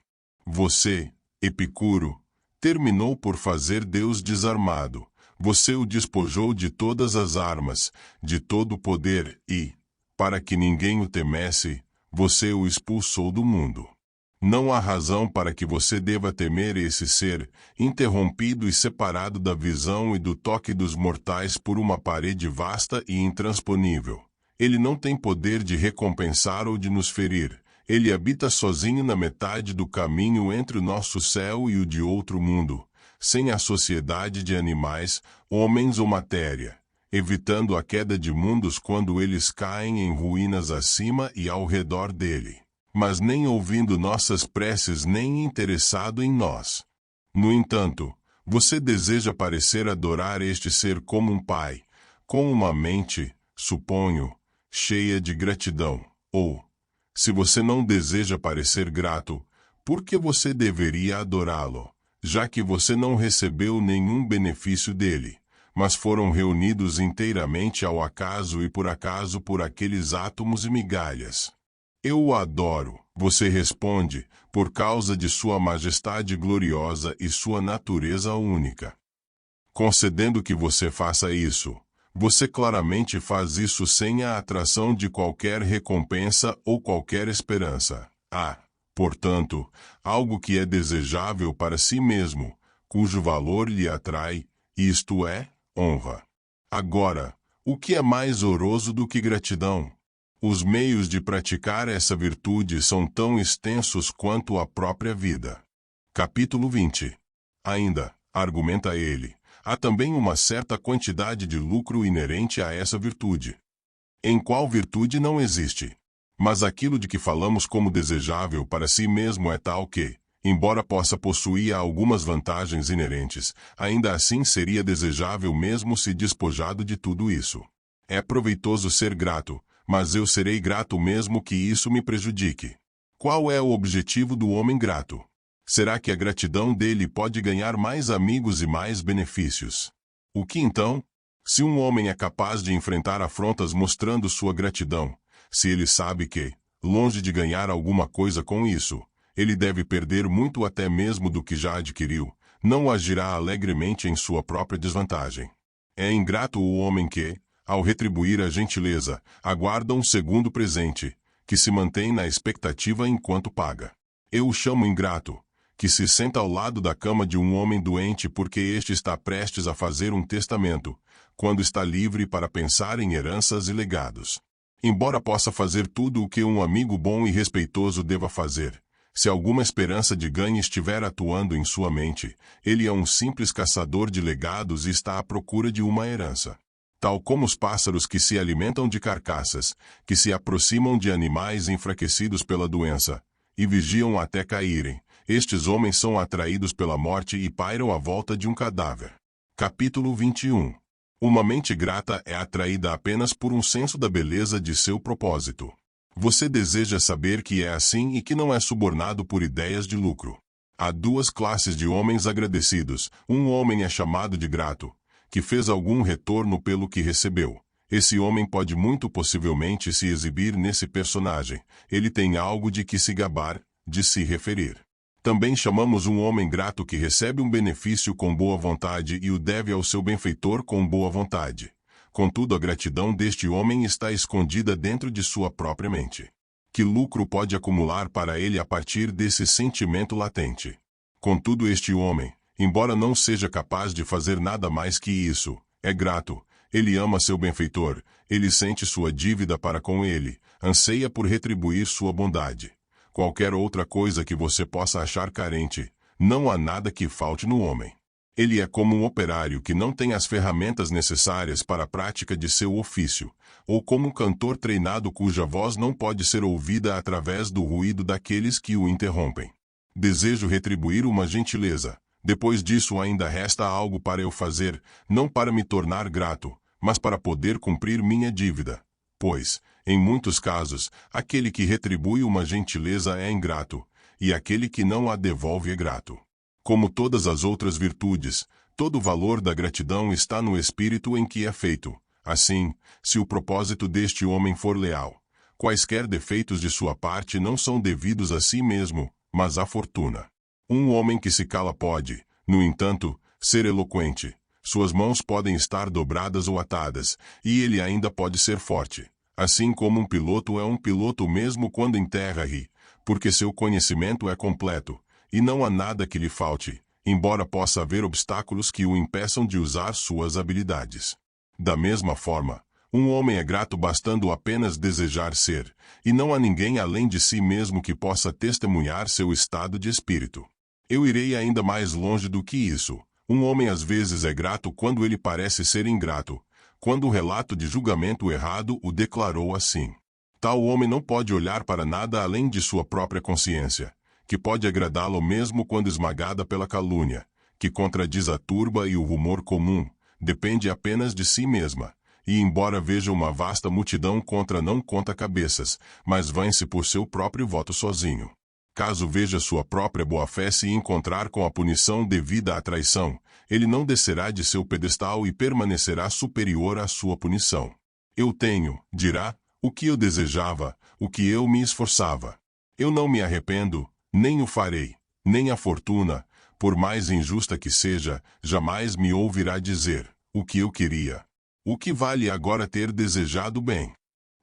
Você, Epicuro, terminou por fazer Deus desarmado. Você o despojou de todas as armas, de todo o poder e, para que ninguém o temesse, você o expulsou do mundo. Não há razão para que você deva temer esse ser, interrompido e separado da visão e do toque dos mortais por uma parede vasta e intransponível. Ele não tem poder de recompensar ou de nos ferir. Ele habita sozinho na metade do caminho entre o nosso céu e o de outro mundo, sem a sociedade de animais, homens ou matéria, evitando a queda de mundos quando eles caem em ruínas acima e ao redor dele, mas nem ouvindo nossas preces nem interessado em nós. No entanto, você deseja parecer adorar este ser como um pai, com uma mente, suponho, cheia de gratidão, ou, se você não deseja parecer grato, por que você deveria adorá-lo, já que você não recebeu nenhum benefício dele, mas foram reunidos inteiramente ao acaso e por acaso por aqueles átomos e migalhas? Eu o adoro, você responde, por causa de sua majestade gloriosa e sua natureza única. Concedendo que você faça isso, você claramente faz isso sem a atração de qualquer recompensa ou qualquer esperança. Há, portanto, algo que é desejável para si mesmo, cujo valor lhe atrai, isto é, honra. Agora, o que é mais ouro do que gratidão? Os meios de praticar essa virtude são tão extensos quanto a própria vida. Capítulo 20. Ainda, argumenta ele, há também uma certa quantidade de lucro inerente a essa virtude. Em qual virtude não existe? Mas aquilo de que falamos como desejável para si mesmo é tal que, embora possa possuir algumas vantagens inerentes, ainda assim seria desejável mesmo se despojado de tudo isso. É proveitoso ser grato, mas eu serei grato mesmo que isso me prejudique. Qual é o objetivo do homem grato? Será que a gratidão dele pode ganhar mais amigos e mais benefícios? O que então? Se um homem é capaz de enfrentar afrontas mostrando sua gratidão, se ele sabe que, longe de ganhar alguma coisa com isso, ele deve perder muito até mesmo do que já adquiriu, não agirá alegremente em sua própria desvantagem. É ingrato o homem que, ao retribuir a gentileza, aguarda um segundo presente, que se mantém na expectativa enquanto paga. Eu o chamo ingrato, que se senta ao lado da cama de um homem doente porque este está prestes a fazer um testamento, quando está livre para pensar em heranças e legados. Embora possa fazer tudo o que um amigo bom e respeitoso deva fazer, se alguma esperança de ganho estiver atuando em sua mente, ele é um simples caçador de legados e está à procura de uma herança. Tal como os pássaros que se alimentam de carcaças, que se aproximam de animais enfraquecidos pela doença, e vigiam até caírem, estes homens são atraídos pela morte e pairam à volta de um cadáver. Capítulo 21. Uma mente grata é atraída apenas por um senso da beleza de seu propósito. Você deseja saber que é assim e que não é subornado por ideias de lucro. Há duas classes de homens agradecidos. Um homem é chamado de grato, que fez algum retorno pelo que recebeu. Esse homem pode muito possivelmente se exibir nesse personagem. Ele tem algo de que se gabar, de se referir. Também chamamos um homem grato que recebe um benefício com boa vontade e o deve ao seu benfeitor com boa vontade. Contudo, a gratidão deste homem está escondida dentro de sua própria mente. Que lucro pode acumular para ele a partir desse sentimento latente? Contudo, este homem, embora não seja capaz de fazer nada mais que isso, é grato. Ele ama seu benfeitor, ele sente sua dívida para com ele, anseia por retribuir sua bondade. Qualquer outra coisa que você possa achar carente, não há nada que falte no homem. Ele é como um operário que não tem as ferramentas necessárias para a prática de seu ofício, ou como um cantor treinado cuja voz não pode ser ouvida através do ruído daqueles que o interrompem. Desejo retribuir uma gentileza. Depois disso ainda resta algo para eu fazer, não para me tornar grato, mas para poder cumprir minha dívida. Pois, em muitos casos, aquele que retribui uma gentileza é ingrato, e aquele que não a devolve é grato. Como todas as outras virtudes, todo o valor da gratidão está no espírito em que é feito. Assim, se o propósito deste homem for leal, quaisquer defeitos de sua parte não são devidos a si mesmo, mas à fortuna. Um homem que se cala pode, no entanto, ser eloquente. Suas mãos podem estar dobradas ou atadas, e ele ainda pode ser forte. Assim como um piloto é um piloto mesmo quando em terra ri, porque seu conhecimento é completo, e não há nada que lhe falte, embora possa haver obstáculos que o impeçam de usar suas habilidades. Da mesma forma, um homem é grato bastando apenas desejar ser, e não há ninguém além de si mesmo que possa testemunhar seu estado de espírito. Eu irei ainda mais longe do que isso. Um homem às vezes é grato quando ele parece ser ingrato, quando o relato de julgamento errado o declarou assim. Tal homem não pode olhar para nada além de sua própria consciência, que pode agradá-lo mesmo quando esmagada pela calúnia, que contradiz a turba e o rumor comum, depende apenas de si mesma, e embora veja uma vasta multidão não conta cabeças, mas vence por seu próprio voto sozinho. Caso veja sua própria boa-fé se encontrar com a punição devida à traição, ele não descerá de seu pedestal e permanecerá superior à sua punição. Eu tenho, dirá, o que eu desejava, o que eu me esforçava. Eu não me arrependo, nem o farei, nem a fortuna, por mais injusta que seja, jamais me ouvirá dizer, o que eu queria. O que vale agora ter desejado bem?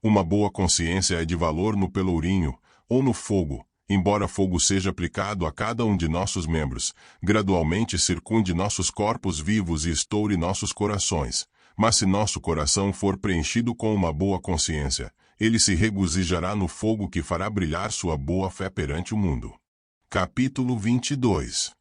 Uma boa consciência é de valor no pelourinho, ou no fogo. Embora fogo seja aplicado a cada um de nossos membros, gradualmente circunde nossos corpos vivos e estoure nossos corações. Mas se nosso coração for preenchido com uma boa consciência, ele se regozijará no fogo que fará brilhar sua boa fé perante o mundo. Capítulo 22.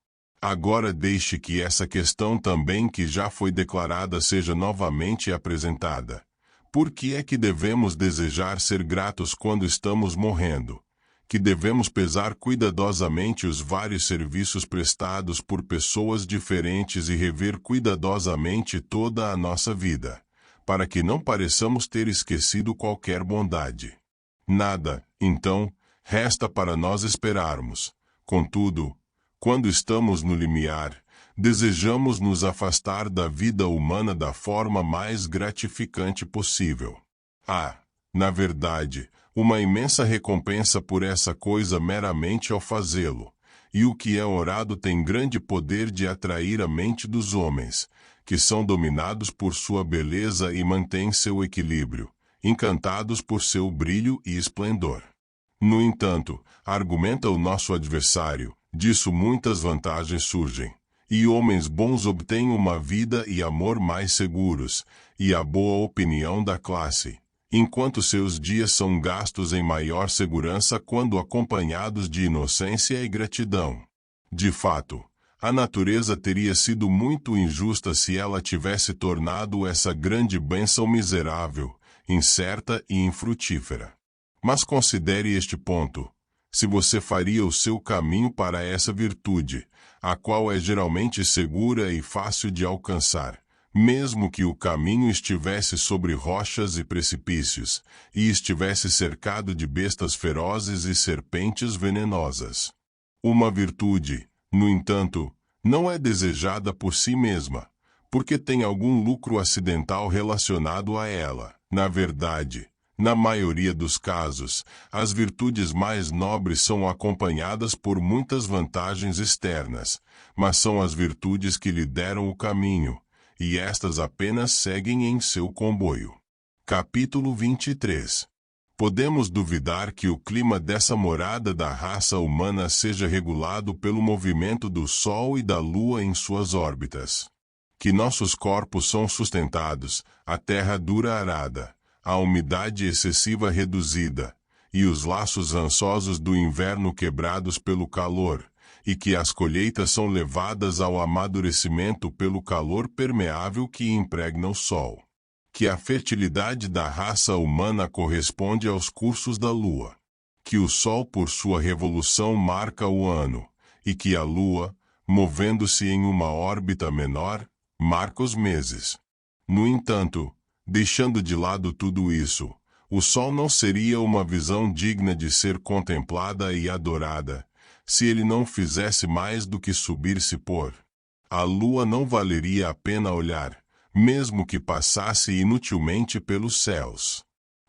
Agora deixe que essa questão também que já foi declarada seja novamente apresentada. Por que é que devemos desejar ser gratos quando estamos morrendo? Que devemos pesar cuidadosamente os vários serviços prestados por pessoas diferentes e rever cuidadosamente toda a nossa vida, para que não pareçamos ter esquecido qualquer bondade. Nada, então, resta para nós esperarmos. Contudo, quando estamos no limiar, desejamos nos afastar da vida humana da forma mais gratificante possível. Há, na verdade, uma imensa recompensa por essa coisa meramente ao fazê-lo, e o que é orado tem grande poder de atrair a mente dos homens, que são dominados por sua beleza e mantêm seu equilíbrio, encantados por seu brilho e esplendor. No entanto, argumenta o nosso adversário, disso muitas vantagens surgem, e homens bons obtêm uma vida e amor mais seguros, e a boa opinião da classe, enquanto seus dias são gastos em maior segurança quando acompanhados de inocência e gratidão. De fato, a natureza teria sido muito injusta se ela tivesse tornado essa grande bênção miserável, incerta e infrutífera. Mas considere este ponto. Se você faria o seu caminho para essa virtude, a qual é geralmente segura e fácil de alcançar, Mesmo que o caminho estivesse sobre rochas e precipícios, e estivesse cercado de bestas ferozes e serpentes venenosas. Uma virtude, no entanto, não é desejada por si mesma, porque tem algum lucro acidental relacionado a ela. Na verdade, na maioria dos casos, as virtudes mais nobres são acompanhadas por muitas vantagens externas, mas são as virtudes que lhe deram o caminho, e estas apenas seguem em seu comboio. Capítulo 23. Podemos duvidar que o clima dessa morada da raça humana seja regulado pelo movimento do Sol e da Lua em suas órbitas. Que nossos corpos são sustentados, a terra dura arada, a umidade excessiva reduzida, e os laços rançosos do inverno quebrados pelo calor, e que as colheitas são levadas ao amadurecimento pelo calor permeável que impregna o sol. Que a fertilidade da raça humana corresponde aos cursos da lua. Que o sol por sua revolução marca o ano, e que a lua, movendo-se em uma órbita menor, marca os meses. No entanto, deixando de lado tudo isso, o sol não seria uma visão digna de ser contemplada e adorada, se ele não fizesse mais do que subir-se por. A lua não valeria a pena olhar, mesmo que passasse inutilmente pelos céus,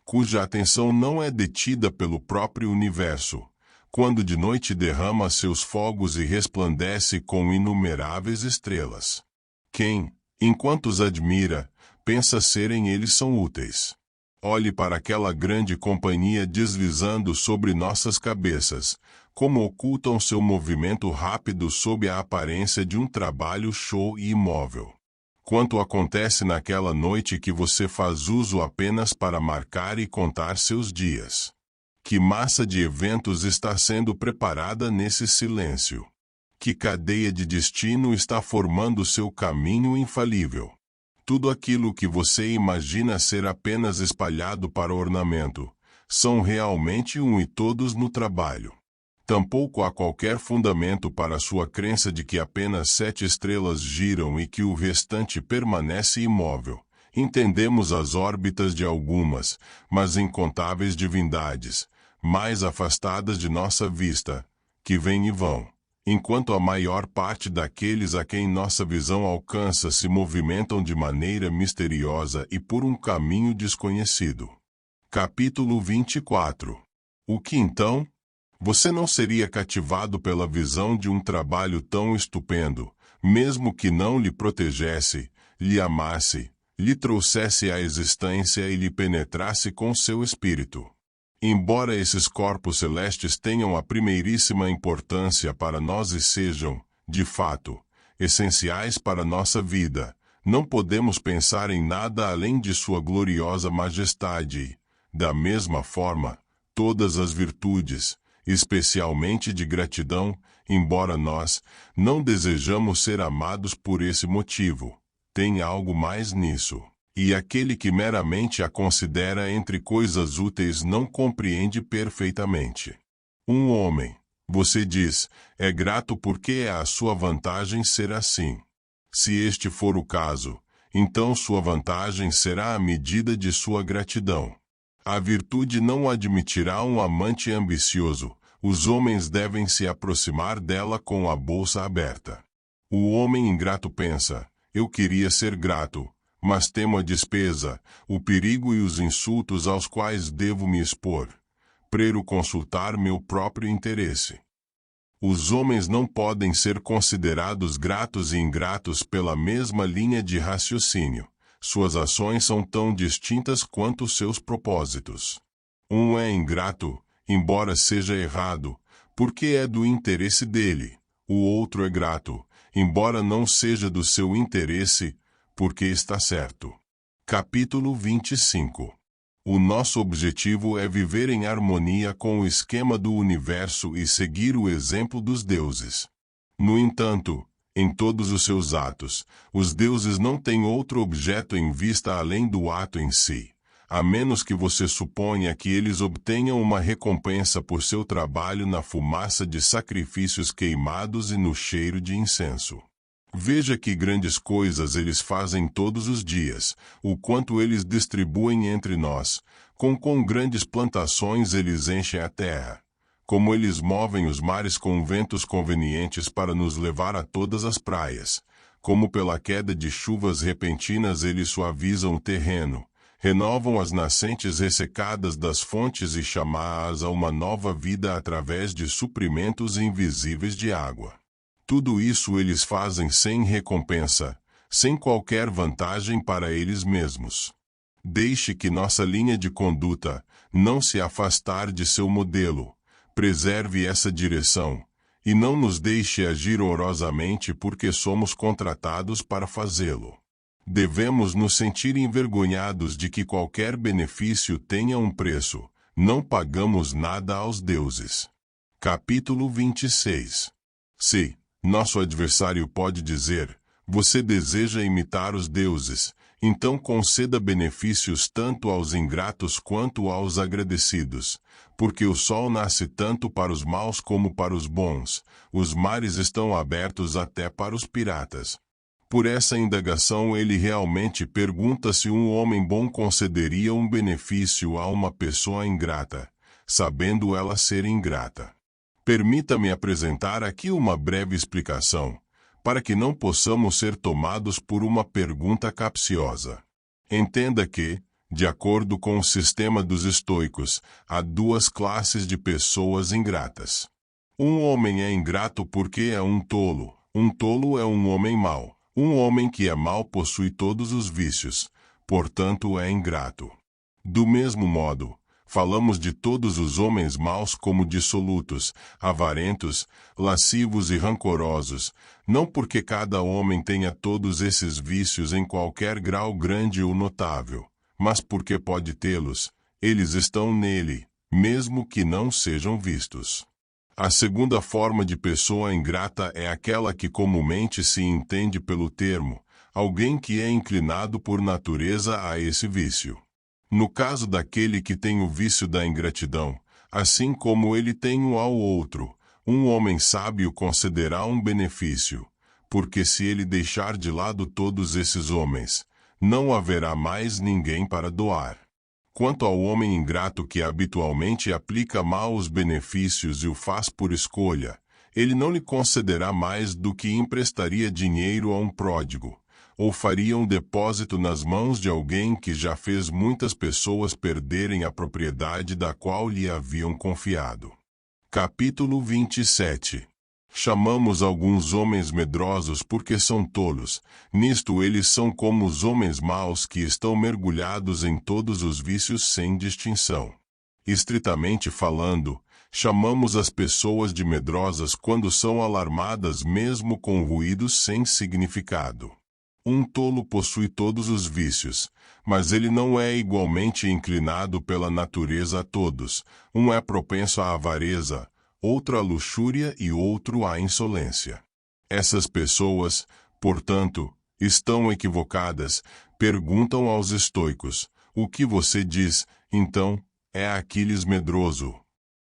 cuja atenção não é detida pelo próprio universo, quando de noite derrama seus fogos e resplandece com inumeráveis estrelas. Quem, enquanto os admira, pensa serem eles são úteis. Olhe para aquela grande companhia deslizando sobre nossas cabeças, como ocultam seu movimento rápido sob a aparência de um trabalho show e imóvel. Quanto acontece naquela noite que você faz uso apenas para marcar e contar seus dias. Que massa de eventos está sendo preparada nesse silêncio. Que cadeia de destino está formando seu caminho infalível. Tudo aquilo que você imagina ser apenas espalhado para ornamento, são realmente um e todos no trabalho. Tampouco há qualquer fundamento para sua crença de que apenas 7 estrelas giram e que o restante permanece imóvel. Entendemos as órbitas de algumas, mas incontáveis divindades, mais afastadas de nossa vista, que vêm e vão, enquanto a maior parte daqueles a quem nossa visão alcança se movimentam de maneira misteriosa e por um caminho desconhecido. Capítulo 24. O que então? Você não seria cativado pela visão de um trabalho tão estupendo, mesmo que não lhe protegesse, lhe amasse, lhe trouxesse à existência e lhe penetrasse com seu espírito. Embora esses corpos celestes tenham a primeiríssima importância para nós e sejam, de fato, essenciais para nossa vida, não podemos pensar em nada além de sua gloriosa majestade e, da mesma forma, todas as virtudes, especialmente de gratidão, embora nós não desejamos ser amados por esse motivo, tem algo mais nisso. E aquele que meramente a considera entre coisas úteis não compreende perfeitamente. Um homem, você diz, é grato porque é a sua vantagem ser assim. Se este for o caso, então sua vantagem será a medida de sua gratidão. A virtude não admitirá um amante ambicioso, os homens devem se aproximar dela com a bolsa aberta. O homem ingrato pensa, eu queria ser grato, mas temo a despesa, o perigo e os insultos aos quais devo me expor. Prefiro consultar meu próprio interesse. Os homens não podem ser considerados gratos e ingratos pela mesma linha de raciocínio. Suas ações são tão distintas quanto seus propósitos. Um é ingrato, embora seja errado, porque é do interesse dele. O outro é grato, embora não seja do seu interesse, porque está certo. Capítulo 25. O nosso objetivo é viver em harmonia com o esquema do universo e seguir o exemplo dos deuses. No entanto, em todos os seus atos, os deuses não têm outro objeto em vista além do ato em si, a menos que você suponha que eles obtenham uma recompensa por seu trabalho na fumaça de sacrifícios queimados e no cheiro de incenso. Veja que grandes coisas eles fazem todos os dias, o quanto eles distribuem entre nós, com quão grandes plantações eles enchem a terra, como eles movem os mares com ventos convenientes para nos levar a todas as praias, como pela queda de chuvas repentinas eles suavizam o terreno, renovam as nascentes ressecadas das fontes e chamam-as a uma nova vida através de suprimentos invisíveis de água. Tudo isso eles fazem sem recompensa, sem qualquer vantagem para eles mesmos. Deixe que nossa linha de conduta não se afastar de seu modelo, preserve essa direção, e não nos deixe agir horrorosamente porque somos contratados para fazê-lo. Devemos nos sentir envergonhados de que qualquer benefício tenha um preço, não pagamos nada aos deuses. Capítulo 26. Se nosso adversário pode dizer, você deseja imitar os deuses, então conceda benefícios tanto aos ingratos quanto aos agradecidos, porque o sol nasce tanto para os maus como para os bons, os mares estão abertos até para os piratas. Por essa indagação ele realmente pergunta se um homem bom concederia um benefício a uma pessoa ingrata, sabendo ela ser ingrata. Permita-me apresentar aqui uma breve explicação, para que não possamos ser tomados por uma pergunta capciosa. Entenda que, de acordo com o sistema dos estoicos, há duas classes de pessoas ingratas. Um homem é ingrato porque é um tolo é um homem mau. Um homem que é mau possui todos os vícios, portanto é ingrato. Do mesmo modo, falamos de todos os homens maus como dissolutos, avarentos, lascivos e rancorosos, não porque cada homem tenha todos esses vícios em qualquer grau grande ou notável, mas porque pode tê-los, eles estão nele, mesmo que não sejam vistos. A segunda forma de pessoa ingrata é aquela que comumente se entende pelo termo, alguém que é inclinado por natureza a esse vício. No caso daquele que tem o vício da ingratidão, assim como ele tem o ao outro, um homem sábio concederá um benefício, porque se ele deixar de lado todos esses homens, não haverá mais ninguém para doar. Quanto ao homem ingrato que habitualmente aplica mal os benefícios e o faz por escolha, ele não lhe concederá mais do que emprestaria dinheiro a um pródigo, ou faria um depósito nas mãos de alguém que já fez muitas pessoas perderem a propriedade da qual lhe haviam confiado. Capítulo 27. Chamamos alguns homens medrosos porque são tolos, nisto eles são como os homens maus que estão mergulhados em todos os vícios sem distinção. Estritamente falando, chamamos as pessoas de medrosas quando são alarmadas mesmo com ruídos sem significado. Um tolo possui todos os vícios, mas ele não é igualmente inclinado pela natureza a todos, um é propenso à avareza, outro à luxúria e outro à insolência. Essas pessoas, portanto, estão equivocadas, perguntam aos estoicos, o que você diz, então, é Aquiles medroso.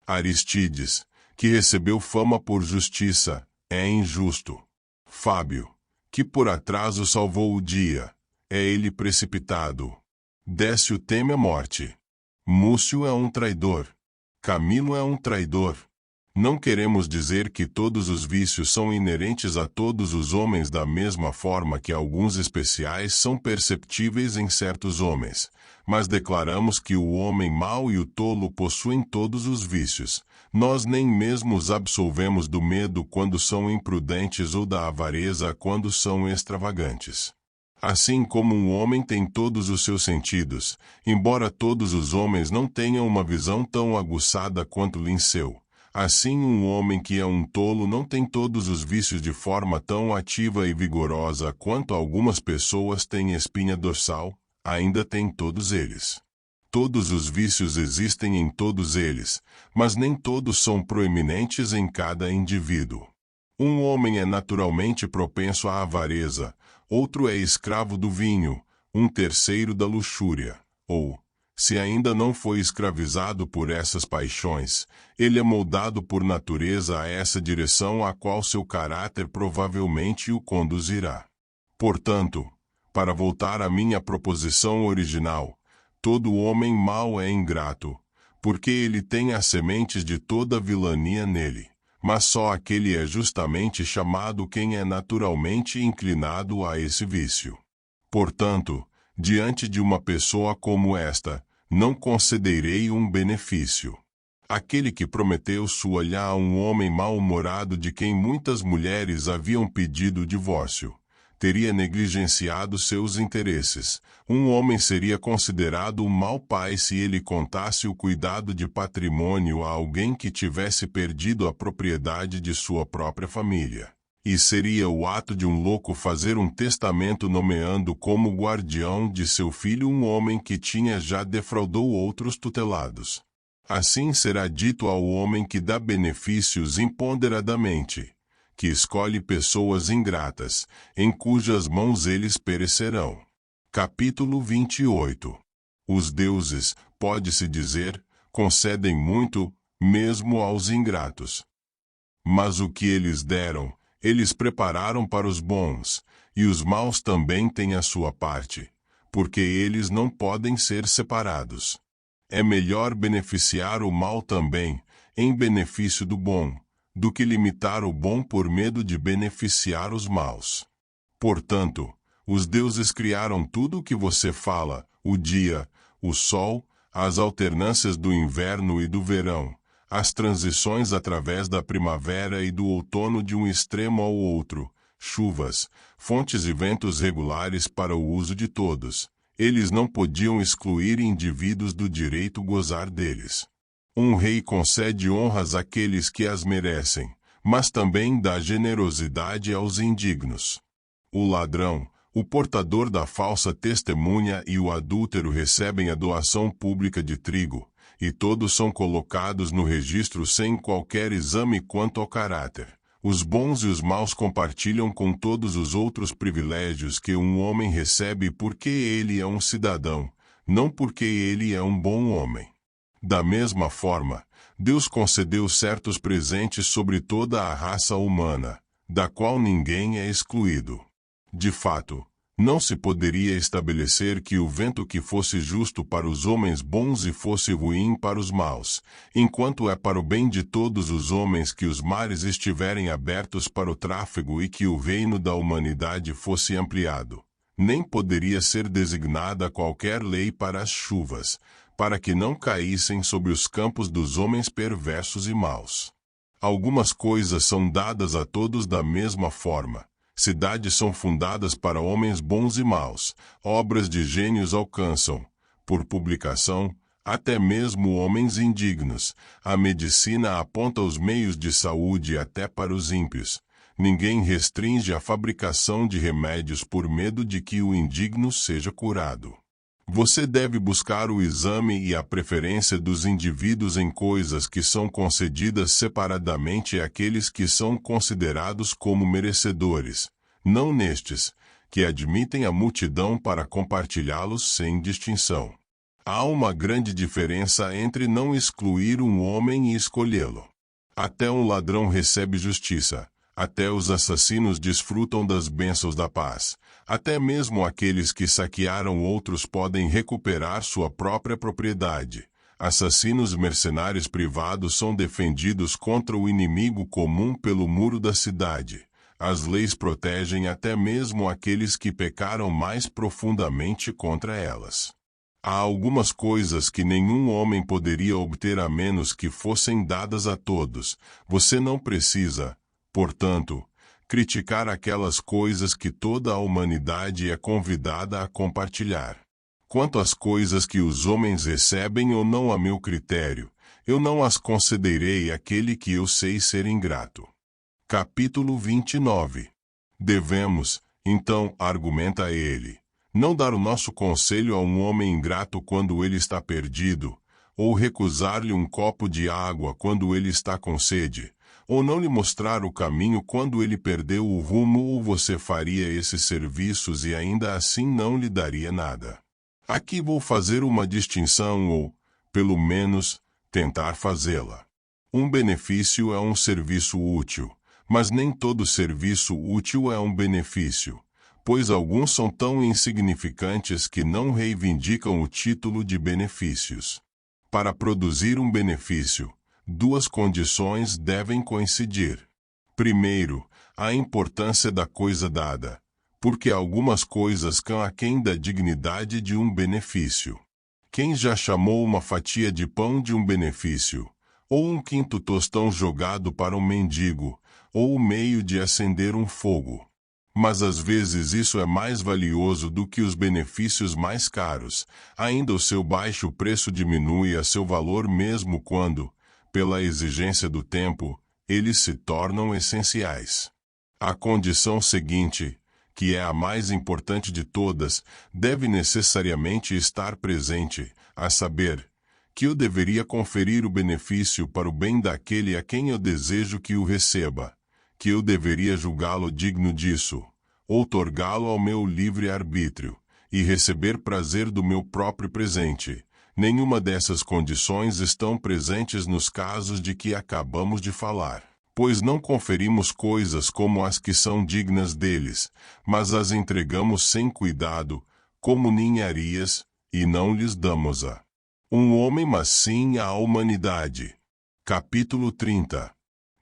Aristides, que recebeu fama por justiça, é injusto. Fábio, que por atraso salvou o dia, é ele precipitado. Décio teme a morte. Múcio é um traidor. Camilo é um traidor. Não queremos dizer que todos os vícios são inerentes a todos os homens da mesma forma que alguns especiais são perceptíveis em certos homens, mas declaramos que o homem mau e o tolo possuem todos os vícios. Nós nem mesmo os absolvemos do medo quando são imprudentes ou da avareza quando são extravagantes. Assim como um homem tem todos os seus sentidos, embora todos os homens não tenham uma visão tão aguçada quanto Linceu, assim um homem que é um tolo não tem todos os vícios de forma tão ativa e vigorosa quanto algumas pessoas têm espinha dorsal, ainda tem todos eles. Todos os vícios existem em todos eles, mas nem todos são proeminentes em cada indivíduo. Um homem é naturalmente propenso à avareza, outro é escravo do vinho, um terceiro da luxúria, ou, Se ainda não foi escravizado por essas paixões, ele é moldado por natureza a essa direção a qual seu caráter provavelmente o conduzirá. Portanto, para voltar à minha proposição original, todo homem mau é ingrato, porque ele tem as sementes de toda vilania nele, mas só aquele é justamente chamado quem é naturalmente inclinado a esse vício. Portanto, diante de uma pessoa como esta, não concederei um benefício. Aquele que prometeu sua-lhe a um homem mal-humorado de quem muitas mulheres haviam pedido divórcio, teria negligenciado seus interesses. Um homem seria considerado um mau pai se ele contasse o cuidado de patrimônio a alguém que tivesse perdido a propriedade de sua própria família. E seria o ato de um louco fazer um testamento nomeando como guardião de seu filho um homem que tinha já defraudou outros tutelados. Assim será dito ao homem que dá benefícios imponderadamente, que escolhe pessoas ingratas, em cujas mãos eles perecerão. Capítulo 28. Os deuses, pode-se dizer, concedem muito, mesmo aos ingratos. Mas o que eles deram, eles prepararam para os bons, e os maus também têm a sua parte, porque eles não podem ser separados. É melhor beneficiar o mal também, em benefício do bom, do que limitar o bom por medo de beneficiar os maus. Portanto, os deuses criaram tudo o que você fala, o dia, o sol, as alternâncias do inverno e do verão, as transições através da primavera e do outono de um extremo ao outro, chuvas, fontes e ventos regulares para o uso de todos. Eles não podiam excluir indivíduos do direito gozar deles. Um rei concede honras àqueles que as merecem, mas também dá generosidade aos indignos. O ladrão, o portador da falsa testemunha e o adúltero recebem a doação pública de trigo, e todos são colocados no registro sem qualquer exame quanto ao caráter. Os bons e os maus compartilham com todos os outros privilégios que um homem recebe porque ele é um cidadão, não porque ele é um bom homem. Da mesma forma, Deus concedeu certos presentes sobre toda a raça humana, da qual ninguém é excluído. De fato, não se poderia estabelecer que o vento que fosse justo para os homens bons e fosse ruim para os maus, enquanto é para o bem de todos os homens que os mares estiverem abertos para o tráfego e que o reino da humanidade fosse ampliado. Nem poderia ser designada qualquer lei para as chuvas, para que não caíssem sobre os campos dos homens perversos e maus. Algumas coisas são dadas a todos da mesma forma. Cidades são fundadas para homens bons e maus, obras de gênios alcançam, por publicação, até mesmo homens indignos. A medicina aponta os meios de saúde até para os ímpios. Ninguém restringe a fabricação de remédios por medo de que o indigno seja curado. Você deve buscar o exame e a preferência dos indivíduos em coisas que são concedidas separadamente àqueles que são considerados como merecedores, não nestes, que admitem a multidão para compartilhá-los sem distinção. Há uma grande diferença entre não excluir um homem e escolhê-lo. Até um ladrão recebe justiça, até os assassinos desfrutam das bênçãos da paz. Até mesmo aqueles que saquearam outros podem recuperar sua própria propriedade. Assassinos mercenários privados são defendidos contra o inimigo comum pelo muro da cidade. As leis protegem até mesmo aqueles que pecaram mais profundamente contra elas. Há algumas coisas que nenhum homem poderia obter a menos que fossem dadas a todos. Você não precisa, portanto, criticar aquelas coisas que toda a humanidade é convidada a compartilhar. Quanto às coisas que os homens recebem ou não a meu critério, eu não as concederei àquele que eu sei ser ingrato. Capítulo 29. Devemos, então, argumenta ele, não dar o nosso conselho a um homem ingrato quando ele está perdido, ou recusar-lhe um copo de água quando ele está com sede, ou não lhe mostrar o caminho quando ele perdeu o rumo, ou você faria esses serviços e ainda assim não lhe daria nada. Aqui vou fazer uma distinção ou, pelo menos, tentar fazê-la. Um benefício é um serviço útil, mas nem todo serviço útil é um benefício, pois alguns são tão insignificantes que não reivindicam o título de benefícios. Para produzir um benefício, duas condições devem coincidir. Primeiro, a importância da coisa dada, porque algumas coisas cão aquém da dignidade de um benefício. Quem já chamou uma fatia de pão de um benefício, ou um quinto tostão jogado para um mendigo, ou o meio de acender um fogo? Mas às vezes isso é mais valioso do que os benefícios mais caros. Ainda o seu baixo preço diminui a seu valor mesmo quando, pela exigência do tempo, eles se tornam essenciais. A condição seguinte, que é a mais importante de todas, deve necessariamente estar presente, a saber, que eu deveria conferir o benefício para o bem daquele a quem eu desejo que o receba, que eu deveria julgá-lo digno disso, outorgá-lo ao meu livre-arbítrio, e receber prazer do meu próprio presente. Nenhuma dessas condições estão presentes nos casos de que acabamos de falar, pois não conferimos coisas como as que são dignas deles, mas as entregamos sem cuidado, como ninharias, e não lhes damos-a. Um homem, mas sim a humanidade. Capítulo 30.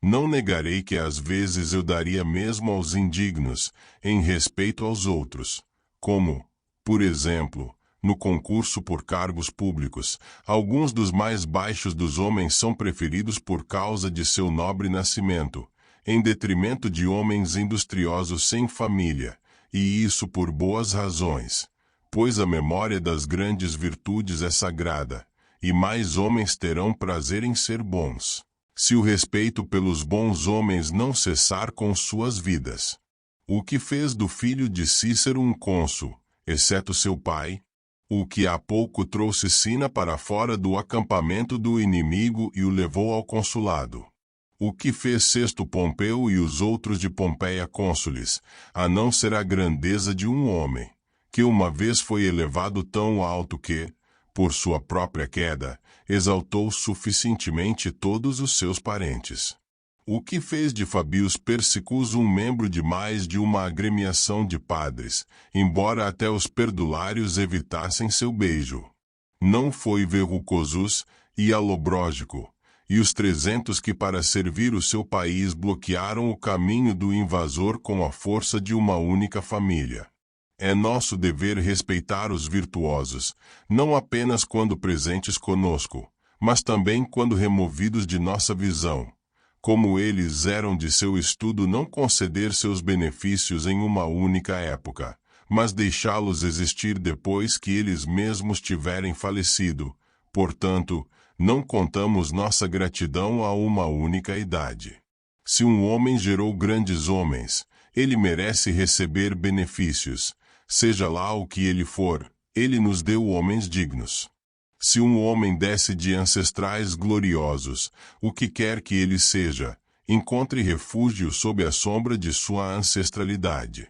Não negarei que às vezes eu daria mesmo aos indignos, em respeito aos outros, como, por exemplo, no concurso por cargos públicos, alguns dos mais baixos dos homens são preferidos por causa de seu nobre nascimento, em detrimento de homens industriosos sem família, e isso por boas razões. Pois a memória das grandes virtudes é sagrada, e mais homens terão prazer em ser bons, se o respeito pelos bons homens não cessar com suas vidas. O que fez do filho de Cícero um cônsul, exceto seu pai? O que há pouco trouxe Sina para fora do acampamento do inimigo e o levou ao consulado? O que fez Sesto Pompeu e os outros de Pompeia cônsules, a não ser a grandeza de um homem, que uma vez foi elevado tão alto que, por sua própria queda, exaltou suficientemente todos os seus parentes? O que fez de Fabius Persicus um membro de mais de uma agremiação de padres, embora até os perdulários evitassem seu beijo? Não foi Verrucosus e Alobrógico, e os 300 que para servir o seu país bloquearam o caminho do invasor com a força de uma única família. É nosso dever respeitar os virtuosos, não apenas quando presentes conosco, mas também quando removidos de nossa visão. Como eles eram de seu estudo não conceder seus benefícios em uma única época, mas deixá-los existir depois que eles mesmos tiverem falecido. Portanto, não contamos nossa gratidão a uma única idade. Se um homem gerou grandes homens, ele merece receber benefícios. Seja lá o que ele for, ele nos deu homens dignos. Se um homem desce de ancestrais gloriosos, o que quer que ele seja, encontre refúgio sob a sombra de sua ancestralidade.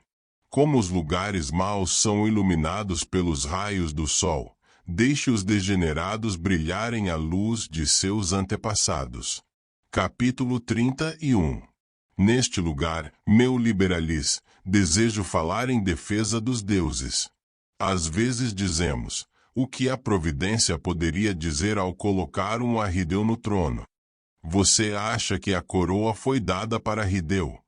Como os lugares maus são iluminados pelos raios do sol, deixe os degenerados brilharem à luz de seus antepassados. Capítulo 31. Neste lugar, meu liberalis, desejo falar em defesa dos deuses. Às vezes dizemos, o que a providência poderia dizer ao colocar um Arrideu no trono? Você acha que a coroa foi dada para Arrideu?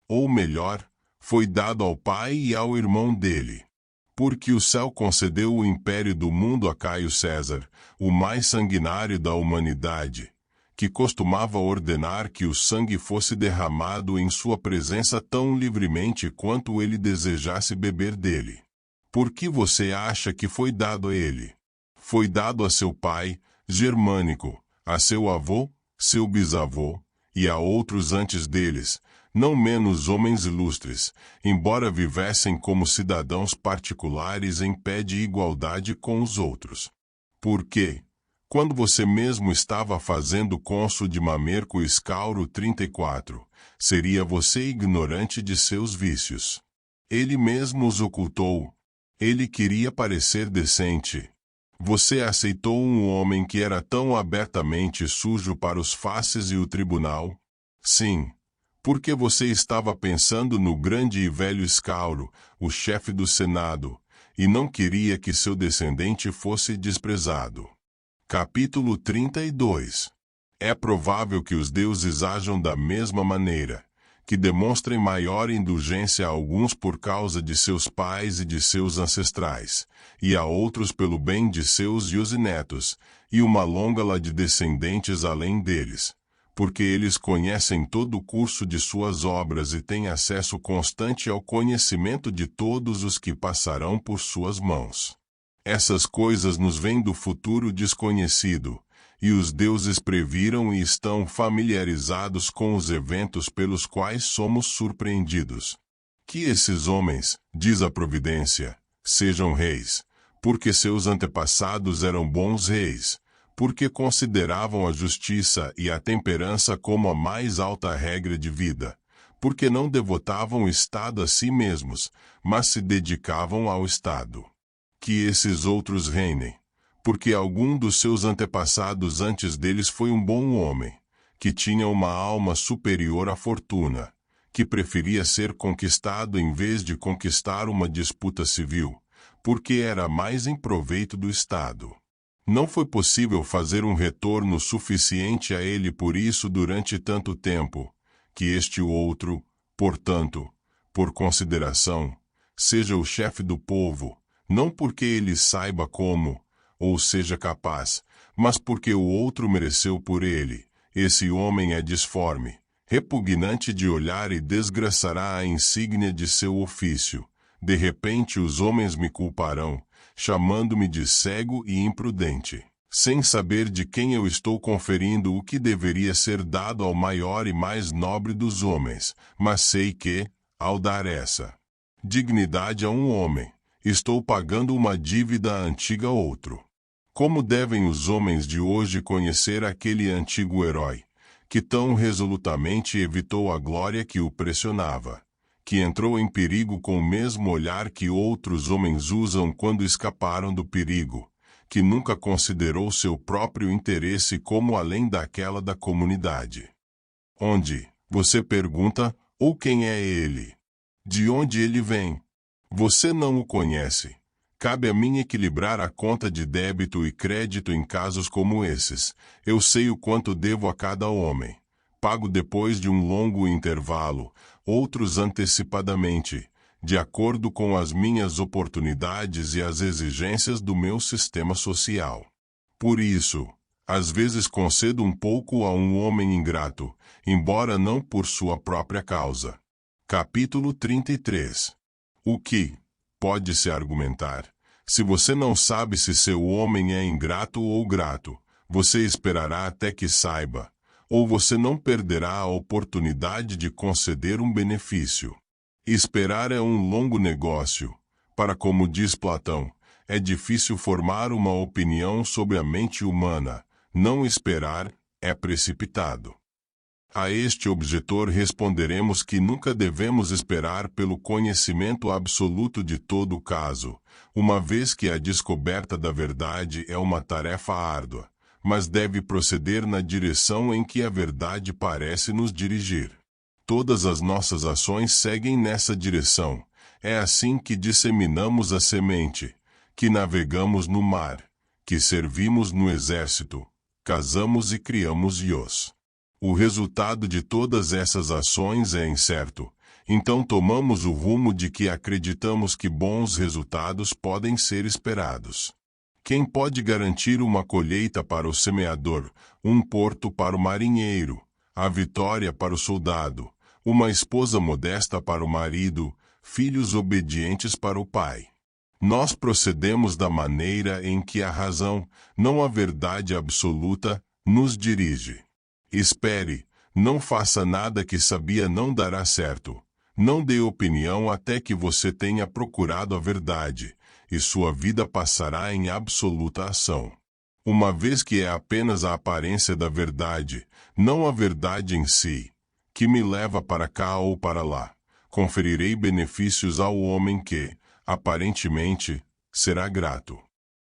Ou melhor, foi dado ao pai e ao irmão dele. Porque o céu concedeu o império do mundo a Caio César, o mais sanguinário da humanidade, que costumava ordenar que o sangue fosse derramado em sua presença tão livremente quanto ele desejasse beber dele. Por que você acha que foi dado a ele? Foi dado a seu pai, Germânico, a seu avô, seu bisavô, e a outros antes deles, não menos homens ilustres, embora vivessem como cidadãos particulares em pé de igualdade com os outros. Porque, quando você mesmo estava fazendo cônsul de Mamerco Escauro 34, seria você ignorante de seus vícios. Ele mesmo os ocultou. Ele queria parecer decente. Você aceitou um homem que era tão abertamente sujo para os faces e o tribunal? Sim, porque você estava pensando no grande e velho Escauro, o chefe do Senado, e não queria que seu descendente fosse desprezado. Capítulo 32. É provável que os deuses ajam da mesma maneira, que demonstrem maior indulgência a alguns por causa de seus pais e de seus ancestrais, e a outros pelo bem de seus netos, e uma longa lá de descendentes além deles, porque eles conhecem todo o curso de suas obras e têm acesso constante ao conhecimento de todos os que passarão por suas mãos. Essas coisas nos vêm do futuro desconhecido, e os deuses previram e estão familiarizados com os eventos pelos quais somos surpreendidos. Que esses homens, diz a providência, sejam reis, porque seus antepassados eram bons reis, porque consideravam a justiça e a temperança como a mais alta regra de vida, porque não devotavam o Estado a si mesmos, mas se dedicavam ao Estado. Que esses outros reinem, porque algum dos seus antepassados antes deles foi um bom homem, que tinha uma alma superior à fortuna, que preferia ser conquistado em vez de conquistar uma disputa civil, porque era mais em proveito do Estado. Não foi possível fazer um retorno suficiente a ele por isso durante tanto tempo, que este outro, portanto, por consideração, seja o chefe do povo, não porque ele saiba como, ou seja capaz, mas porque o outro mereceu por ele. Esse homem é disforme, repugnante de olhar e desgraçará a insígnia de seu ofício. De repente os homens me culparão, chamando-me de cego e imprudente, sem saber de quem eu estou conferindo o que deveria ser dado ao maior e mais nobre dos homens, mas sei que, ao dar essa dignidade a um homem, estou pagando uma dívida antiga a outro. Como devem os homens de hoje conhecer aquele antigo herói, que tão resolutamente evitou a glória que o pressionava, que entrou em perigo com o mesmo olhar que outros homens usam quando escaparam do perigo, que nunca considerou seu próprio interesse como além daquela da comunidade? Onde, você pergunta, ou quem é ele? De onde ele vem? Você não o conhece. Cabe a mim equilibrar a conta de débito e crédito em casos como esses. Eu sei o quanto devo a cada homem. Pago depois de um longo intervalo, outros antecipadamente, de acordo com as minhas oportunidades e as exigências do meu sistema social. Por isso, às vezes concedo um pouco a um homem ingrato, embora não por sua própria causa. Capítulo 33. O que pode-se argumentar? Se você não sabe se seu homem é ingrato ou grato, você esperará até que saiba, ou você não perderá a oportunidade de conceder um benefício. Esperar é um longo negócio. Para como diz Platão, é difícil formar uma opinião sobre a mente humana. Não esperar é precipitado. A este objetor responderemos que nunca devemos esperar pelo conhecimento absoluto de todo o caso, uma vez que a descoberta da verdade é uma tarefa árdua, mas deve proceder na direção em que a verdade parece nos dirigir. Todas as nossas ações seguem nessa direção. É assim que disseminamos a semente, que navegamos no mar, que servimos no exército, casamos e criamos iós. O resultado de todas essas ações é incerto, então tomamos o rumo de que acreditamos que bons resultados podem ser esperados. Quem pode garantir uma colheita para o semeador, um porto para o marinheiro, a vitória para o soldado, uma esposa modesta para o marido, filhos obedientes para o pai? Nós procedemos da maneira em que a razão, não a verdade absoluta, nos dirige. Espere, não faça nada que sabia não dará certo. Não dê opinião até que você tenha procurado a verdade, e sua vida passará em absoluta ação. Uma vez que é apenas a aparência da verdade, não a verdade em si, que me leva para cá ou para lá, conferirei benefícios ao homem que, Aparentemente, será grato.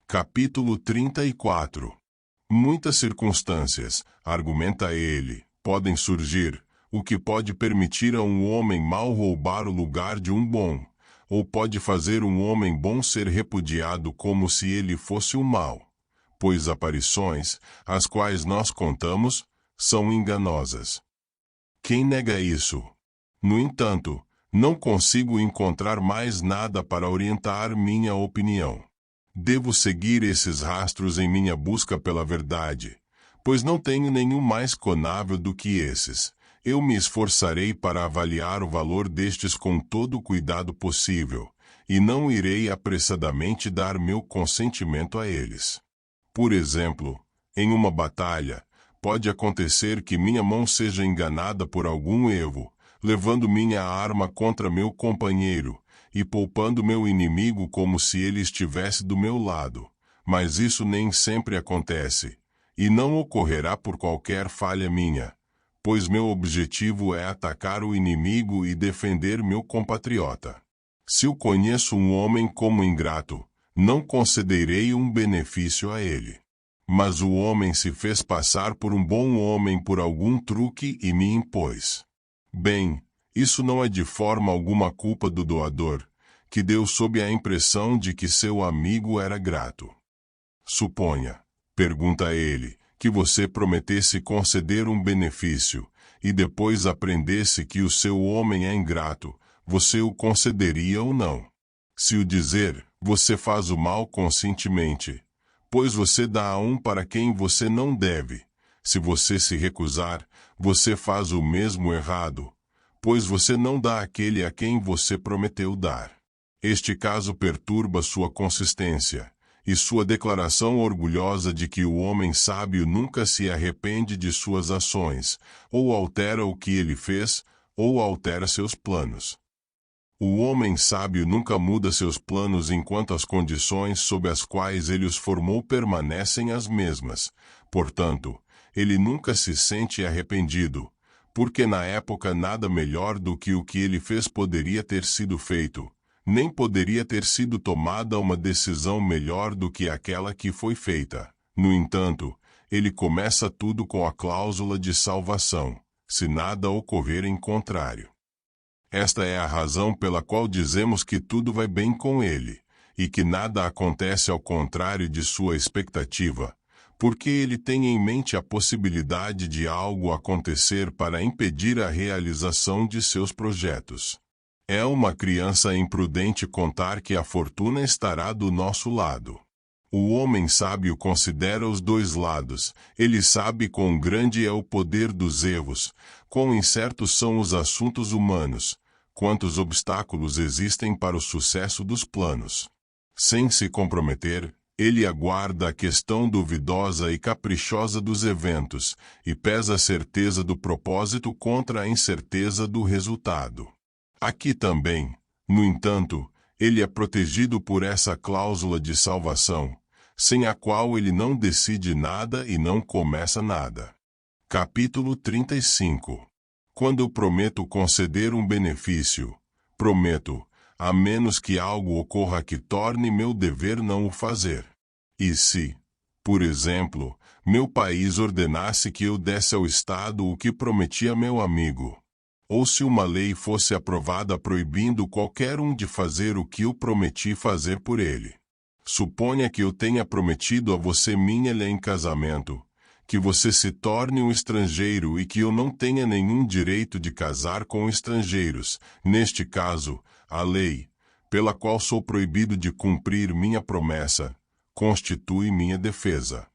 Capítulo 34. Muitas circunstâncias, argumenta ele, podem surgir, o que pode permitir a um homem mau roubar o lugar de um bom, ou pode fazer um homem bom ser repudiado como se ele fosse o mau. Pois aparições, as quais nós contamos, são enganosas. Quem nega isso? No entanto, não consigo encontrar mais nada para orientar minha opinião. Devo seguir esses rastros em minha busca pela verdade, pois não tenho nenhum mais conável do que esses. Eu me esforçarei para avaliar o valor destes com todo o cuidado possível, e não irei apressadamente dar meu consentimento a eles. Por exemplo, em uma batalha, pode acontecer que minha mão seja enganada por algum erro, levando minha arma contra meu companheiro, e poupando meu inimigo como se ele estivesse do meu lado. Mas isso nem sempre acontece, e não ocorrerá por qualquer falha minha, pois meu objetivo é atacar o inimigo e defender meu compatriota. Se eu conheço um homem como ingrato, não concederei um benefício a ele. Mas o homem se fez passar por um bom homem por algum truque e me impôs. Bem, isso não é de forma alguma culpa do doador, que deu sob a impressão de que seu amigo era grato. Suponha, pergunta ele, que você prometesse conceder um benefício, e depois aprendesse que o seu homem é ingrato, você o concederia ou não? Se o dizer, você faz o mal conscientemente, pois você dá a um para quem você não deve. Se você se recusar, você faz o mesmo errado, pois você não dá àquele a quem você prometeu dar. Este caso perturba sua consistência, e sua declaração orgulhosa de que o homem sábio nunca se arrepende de suas ações, ou altera o que ele fez, ou altera seus planos. O homem sábio nunca muda seus planos enquanto as condições sob as quais ele os formou permanecem as mesmas. Portanto, ele nunca se sente arrependido, porque na época nada melhor do que o que ele fez poderia ter sido feito, nem poderia ter sido tomada uma decisão melhor do que aquela que foi feita. No entanto, ele começa tudo com a cláusula de salvação, se nada ocorrer em contrário. Esta é a razão pela qual dizemos que tudo vai bem com ele, e que nada acontece ao contrário de sua expectativa, porque ele tem em mente a possibilidade de algo acontecer para impedir a realização de seus projetos. É uma criança imprudente contar que a fortuna estará do nosso lado. O homem sábio considera os dois lados, ele sabe quão grande é o poder dos erros, quão incertos são os assuntos humanos, quantos obstáculos existem para o sucesso dos planos. Sem se comprometer, ele aguarda a questão duvidosa e caprichosa dos eventos, e pesa a certeza do propósito contra a incerteza do resultado. Aqui também, no entanto, ele é protegido por essa cláusula de salvação, sem a qual ele não decide nada e não começa nada. Capítulo 35. Quando eu prometo conceder um benefício, prometo, a menos que algo ocorra que torne meu dever não o fazer. E se, por exemplo, meu país ordenasse que eu desse ao Estado o que prometi a meu amigo, ou se uma lei fosse aprovada proibindo qualquer um de fazer o que eu prometi fazer por ele. Suponha que eu tenha prometido a você minha-lhe em casamento, que você se torne um estrangeiro e que eu não tenha nenhum direito de casar com estrangeiros. Neste caso, a lei, pela qual sou proibido de cumprir minha promessa, constitui minha defesa.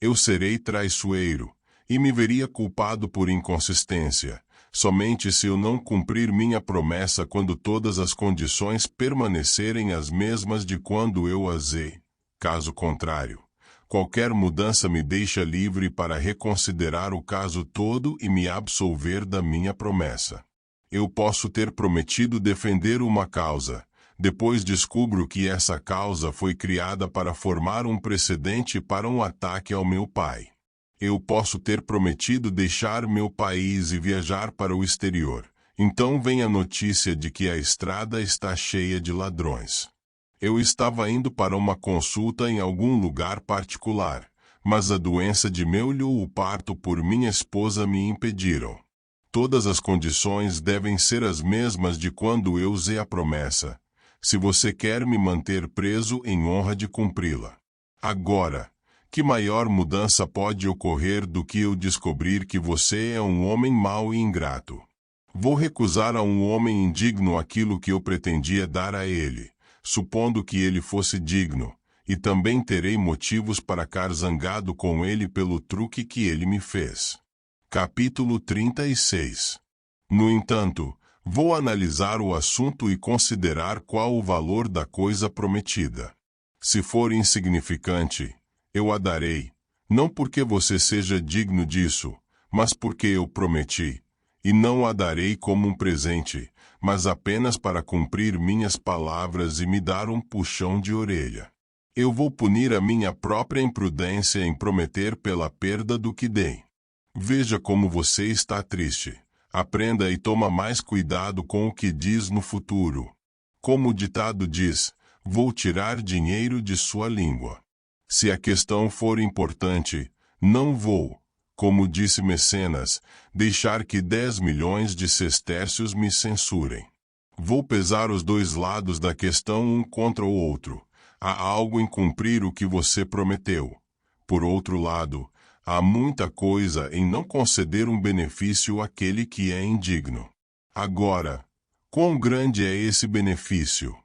Eu serei traiçoeiro, e me veria culpado por inconsistência, somente se eu não cumprir minha promessa quando todas as condições permanecerem as mesmas de quando eu as dei. Caso contrário, qualquer mudança me deixa livre para reconsiderar o caso todo e me absolver da minha promessa. Eu posso ter prometido defender uma causa, depois descubro que essa causa foi criada para formar um precedente para um ataque ao meu pai. Eu posso ter prometido deixar meu país e viajar para o exterior. Então vem a notícia de que a estrada está cheia de ladrões. Eu estava indo para uma consulta em algum lugar particular, mas a doença de Meulho e o parto por minha esposa me impediram. Todas as condições devem ser as mesmas de quando eu usei a promessa. Se você quer me manter preso em honra de cumpri-la. Agora, que maior mudança pode ocorrer do que eu descobrir que você é um homem mau e ingrato? Vou recusar a um homem indigno aquilo que eu pretendia dar a ele, supondo que ele fosse digno, e também terei motivos para ficar zangado com ele pelo truque que ele me fez. Capítulo 36. No entanto, vou analisar o assunto e considerar qual o valor da coisa prometida. Se for insignificante, eu a darei, não porque você seja digno disso, mas porque eu prometi, e não a darei como um presente, mas apenas para cumprir minhas palavras e me dar um puxão de orelha. Eu vou punir a minha própria imprudência em prometer pela perda do que dei. Veja como você está triste. Aprenda e toma mais cuidado com o que diz no futuro. Como o ditado diz, vou tirar dinheiro de sua língua. Se a questão for importante, não vou, como disse Mecenas, deixar que 10 milhões de sestércios me censurem. Vou pesar os dois lados da questão um contra o outro. Há algo em cumprir o que você prometeu. Por outro lado, há muita coisa em não conceder um benefício àquele que é indigno. Agora, quão grande é esse benefício?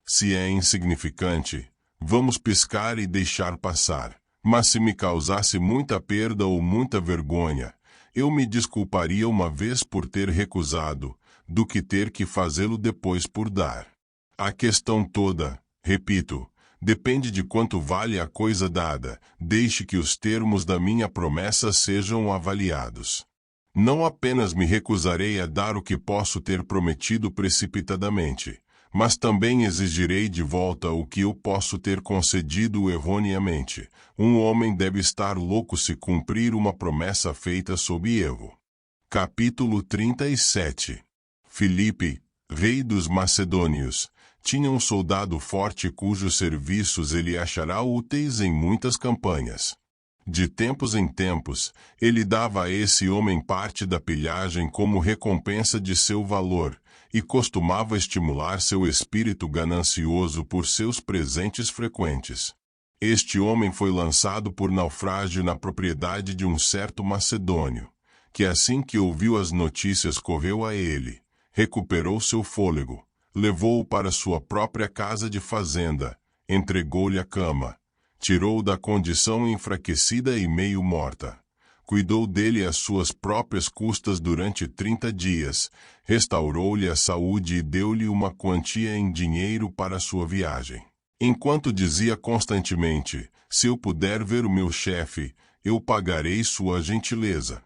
Se é insignificante, vamos piscar e deixar passar. Mas se me causasse muita perda ou muita vergonha, eu me desculparia uma vez por ter recusado, do que ter que fazê-lo depois por dar. A questão toda, repito, depende de quanto vale a coisa dada, deixe que os termos da minha promessa sejam avaliados. Não apenas me recusarei a dar o que posso ter prometido precipitadamente, mas também exigirei de volta o que eu posso ter concedido erroneamente. Um homem deve estar louco se cumprir uma promessa feita sob erro. Capítulo 37. Filipe, rei dos Macedônios, tinha um soldado forte cujos serviços ele achará úteis em muitas campanhas. De tempos em tempos, ele dava a esse homem parte da pilhagem como recompensa de seu valor, e costumava estimular seu espírito ganancioso por seus presentes frequentes. Este homem foi lançado por naufrágio na propriedade de um certo macedônio, que assim que ouviu as notícias correu a ele, recuperou seu fôlego, levou-o para sua própria casa de fazenda, entregou-lhe a cama, tirou-o da condição enfraquecida e meio morta. Cuidou dele às suas próprias custas durante 30 dias, restaurou-lhe a saúde e deu-lhe uma quantia em dinheiro para sua viagem. Enquanto dizia constantemente, se eu puder ver o meu chefe, eu pagarei sua gentileza.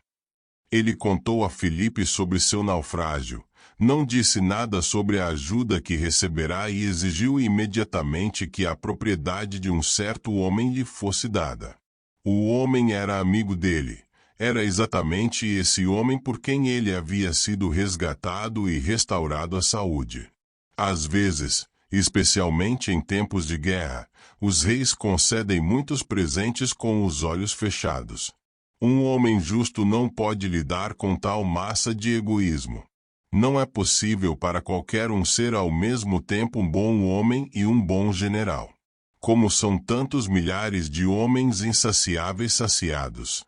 Ele contou a Filipe sobre seu naufrágio, não disse nada sobre a ajuda que receberá e exigiu imediatamente que a propriedade de um certo homem lhe fosse dada. O homem era amigo dele. Era exatamente esse homem por quem ele havia sido resgatado e restaurado a saúde. Às vezes, especialmente em tempos de guerra, os reis concedem muitos presentes com os olhos fechados. Um homem justo não pode lidar com tal massa de egoísmo. Não é possível para qualquer um ser ao mesmo tempo um bom homem e um bom general. Como são tantos milhares de homens insaciáveis saciados.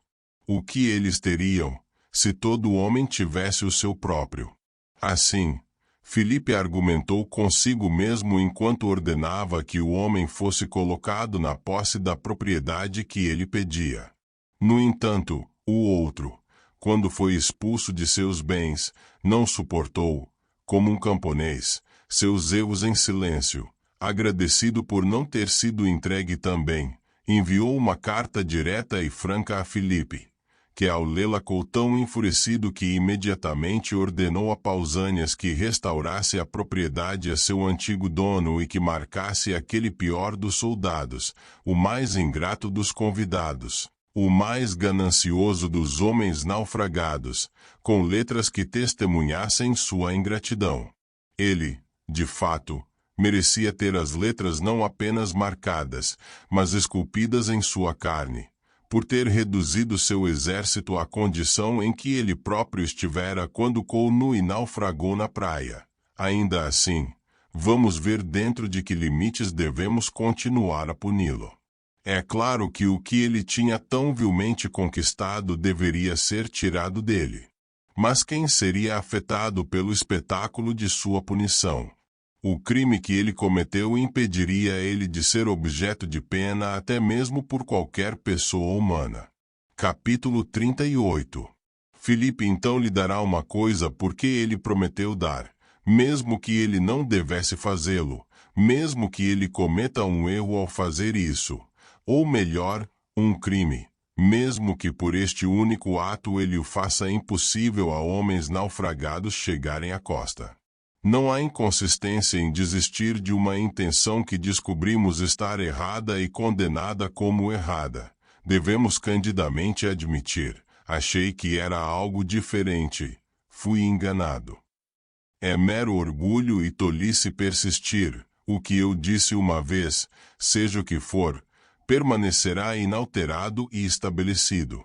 O que eles teriam, se todo homem tivesse o seu próprio? Assim, Filipe argumentou consigo mesmo enquanto ordenava que o homem fosse colocado na posse da propriedade que ele pedia. No entanto, o outro, quando foi expulso de seus bens, não suportou, como um camponês, seus erros em silêncio. Agradecido por não ter sido entregue também, enviou uma carta direta e franca a Filipe, que ao lê-la ficou tão enfurecido que imediatamente ordenou a Pausânias que restaurasse a propriedade a seu antigo dono e que marcasse aquele pior dos soldados, o mais ingrato dos convidados, o mais ganancioso dos homens naufragados, com letras que testemunhassem sua ingratidão. Ele, de fato, Merecia ter as letras não apenas marcadas, mas esculpidas em sua carne, por ter reduzido seu exército à condição em que ele próprio estivera quando cou nu e naufragou na praia. Ainda assim, vamos ver dentro de que limites devemos continuar a puni-lo. É claro que o que ele tinha tão vilmente conquistado deveria ser tirado dele. Mas quem seria afetado pelo espetáculo de sua punição? O crime que ele cometeu impediria ele de ser objeto de pena até mesmo por qualquer pessoa humana. Capítulo 38. Filipe então lhe dará uma coisa porque ele prometeu dar, mesmo que ele não devesse fazê-lo, mesmo que ele cometa um erro ao fazer isso, ou melhor, um crime, mesmo que por este único ato ele o faça impossível a homens naufragados chegarem à costa. Não há inconsistência em desistir de uma intenção que descobrimos estar errada e condenada como errada. Devemos candidamente admitir: achei que era algo diferente. Fui enganado. É mero orgulho e tolice persistir. O que eu disse uma vez, seja o que for, permanecerá inalterado e estabelecido.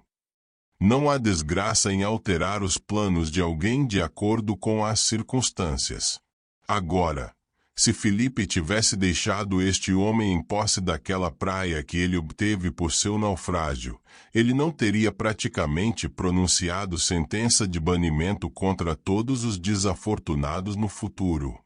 Não há desgraça em alterar os planos de alguém de acordo com as circunstâncias. Agora, se Filipe tivesse deixado este homem em posse daquela praia que ele obteve por seu naufrágio, ele não teria praticamente pronunciado sentença de banimento contra todos os desafortunados no futuro.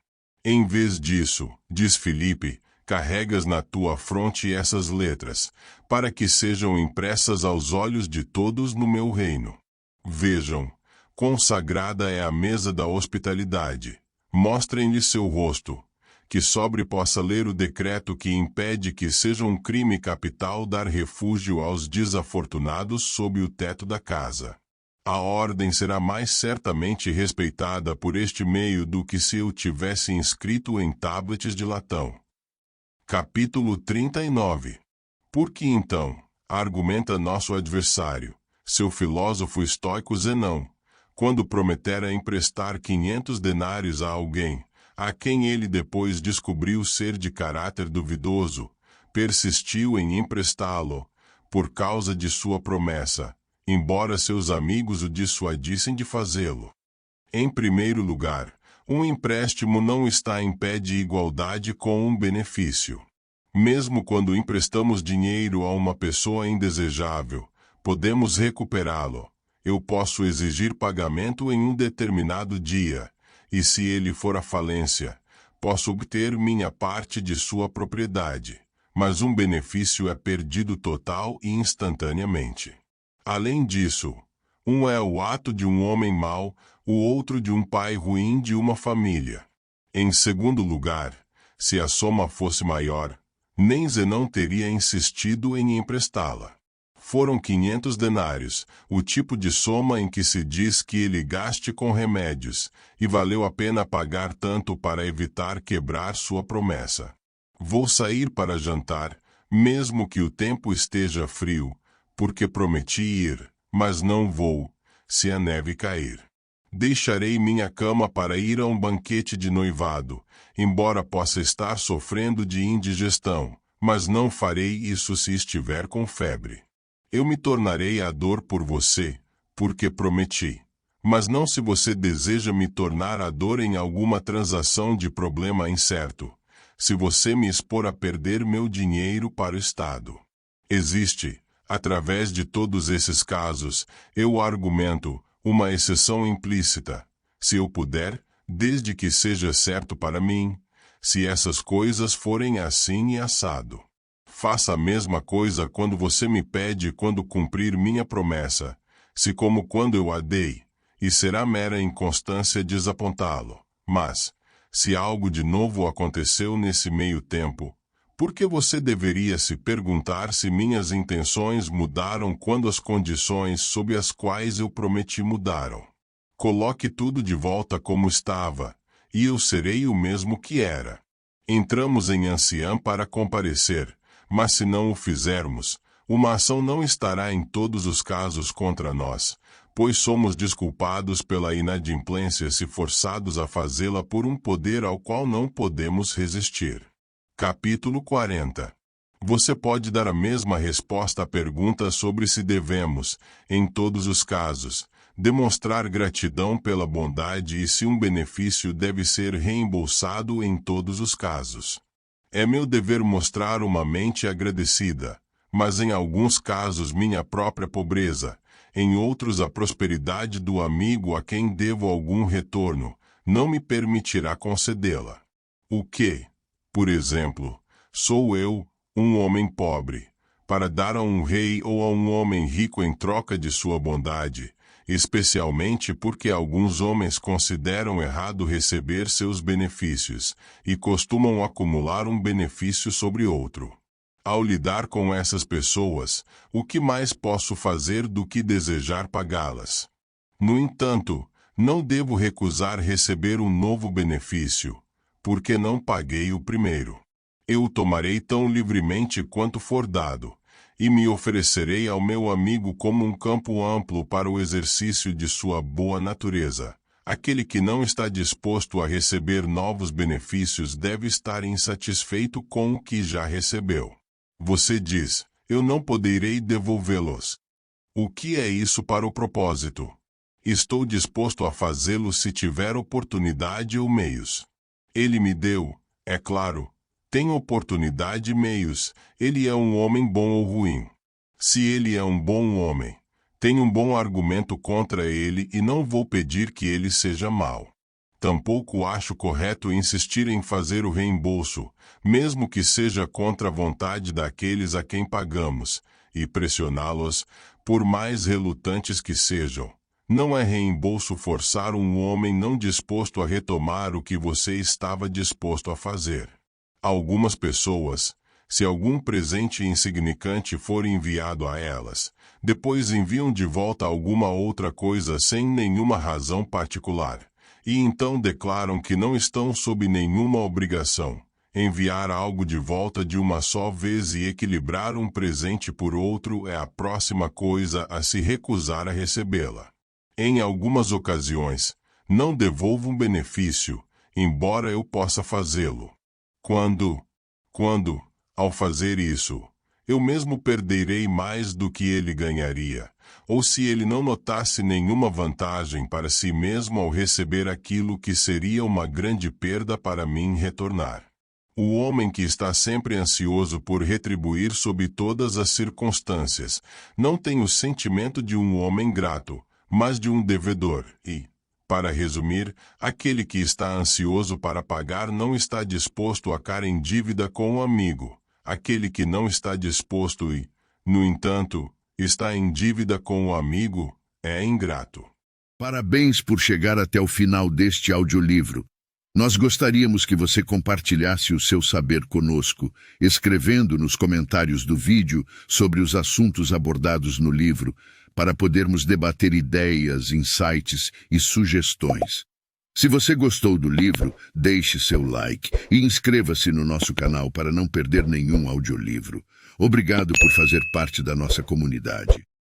Em vez disso, diz Filipe, carregas na tua fronte essas letras, para que sejam impressas aos olhos de todos no meu reino. Vejam, quão sagrada é a mesa da hospitalidade. Mostrem-lhe seu rosto, que sobre possa ler o decreto que impede que seja um crime capital dar refúgio aos desafortunados sob o teto da casa. A ordem será mais certamente respeitada por este meio do que se eu tivesse inscrito em tablets de latão. Capítulo 39. Por que então, argumenta nosso adversário, seu filósofo estoico Zenão, quando prometera emprestar 500 denários a alguém, a quem ele depois descobriu ser de caráter duvidoso, persistiu em emprestá-lo, por causa de sua promessa, embora seus amigos o dissuadissem de fazê-lo. Em primeiro lugar, um empréstimo não está em pé de igualdade com um benefício. Mesmo quando emprestamos dinheiro a uma pessoa indesejável, podemos recuperá-lo. Eu posso exigir pagamento em um determinado dia, e se ele for à falência, posso obter minha parte de sua propriedade, mas um benefício é perdido total e instantaneamente. Além disso, um é o ato de um homem mau, o outro de um pai ruim de uma família. Em segundo lugar, se a soma fosse maior, nem Zenão teria insistido em emprestá-la. Foram 500 denários, o tipo de soma em que se diz que ele gaste com remédios, e valeu a pena pagar tanto para evitar quebrar sua promessa. Vou sair para jantar, mesmo que o tempo esteja frio, porque prometi ir, mas não vou, se a neve cair. Deixarei minha cama para ir a um banquete de noivado, embora possa estar sofrendo de indigestão, mas não farei isso se estiver com febre. Eu me tornarei a dor por você, porque prometi. Mas não se você deseja me tornar a dor em alguma transação de problema incerto, se você me expor a perder meu dinheiro para o Estado. Existe, através de todos esses casos, eu argumento, uma exceção implícita. Se eu puder, desde que seja certo para mim, se essas coisas forem assim e assado. Faça a mesma coisa quando você me pede quando cumprir minha promessa, se como quando eu a dei, e será mera inconstância desapontá-lo. Mas, se algo de novo aconteceu nesse meio tempo, por que você deveria se perguntar se minhas intenções mudaram quando as condições sob as quais eu prometi mudaram? Coloque tudo de volta como estava, e eu serei o mesmo que era. Entramos em anciã para comparecer, mas se não o fizermos, uma ação não estará em todos os casos contra nós, pois somos desculpados pela inadimplência se forçados a fazê-la por um poder ao qual não podemos resistir. Capítulo 40. Você pode dar a mesma resposta à pergunta sobre se devemos, em todos os casos, demonstrar gratidão pela bondade e se um benefício deve ser reembolsado em todos os casos. É meu dever mostrar uma mente agradecida, mas em alguns casos minha própria pobreza, em outros a prosperidade do amigo a quem devo algum retorno, não me permitirá concedê-la. O que, por exemplo, sou eu, um homem pobre, para dar a um rei ou a um homem rico em troca de sua bondade, especialmente porque alguns homens consideram errado receber seus benefícios, e costumam acumular um benefício sobre outro. Ao lidar com essas pessoas, o que mais posso fazer do que desejar pagá-las? No entanto, não devo recusar receber um novo benefício, porque não paguei o primeiro. Eu o tomarei tão livremente quanto for dado, e me oferecerei ao meu amigo como um campo amplo para o exercício de sua boa natureza. Aquele que não está disposto a receber novos benefícios deve estar insatisfeito com o que já recebeu. Você diz, eu não poderei devolvê-los. O que é isso para o propósito? Estou disposto a fazê-lo se tiver oportunidade ou meios. Ele me deu, é claro, tem oportunidade e meios, ele é um homem bom ou ruim. Se ele é um bom homem, tenho um bom argumento contra ele e não vou pedir que ele seja mau. Tampouco acho correto insistir em fazer o reembolso, mesmo que seja contra a vontade daqueles a quem pagamos, e pressioná-los, por mais relutantes que sejam. Não é reembolso forçar um homem não disposto a retomar o que você estava disposto a fazer. Algumas pessoas, se algum presente insignificante for enviado a elas, depois enviam de volta alguma outra coisa sem nenhuma razão particular. E então declaram que não estão sob nenhuma obrigação. Enviar algo de volta de uma só vez e equilibrar um presente por outro é a próxima coisa a se recusar a recebê-la. Em algumas ocasiões, não devolvo um benefício, embora eu possa fazê-lo. Quando, ao fazer isso, eu mesmo perderei mais do que ele ganharia, ou se ele não notasse nenhuma vantagem para si mesmo ao receber aquilo que seria uma grande perda para mim retornar. O homem que está sempre ansioso por retribuir sob todas as circunstâncias, não tem o sentimento de um homem grato, mas de um devedor, e, para resumir, aquele que está ansioso para pagar não está disposto a cair em dívida com um amigo. Aquele que não está disposto e, no entanto, está em dívida com o amigo, é ingrato. Parabéns por chegar até o final deste audiolivro. Nós gostaríamos que você compartilhasse o seu saber conosco, escrevendo nos comentários do vídeo sobre os assuntos abordados no livro, para podermos debater ideias, insights e sugestões. Se você gostou do livro, deixe seu like e inscreva-se no nosso canal para não perder nenhum audiolivro. Obrigado por fazer parte da nossa comunidade.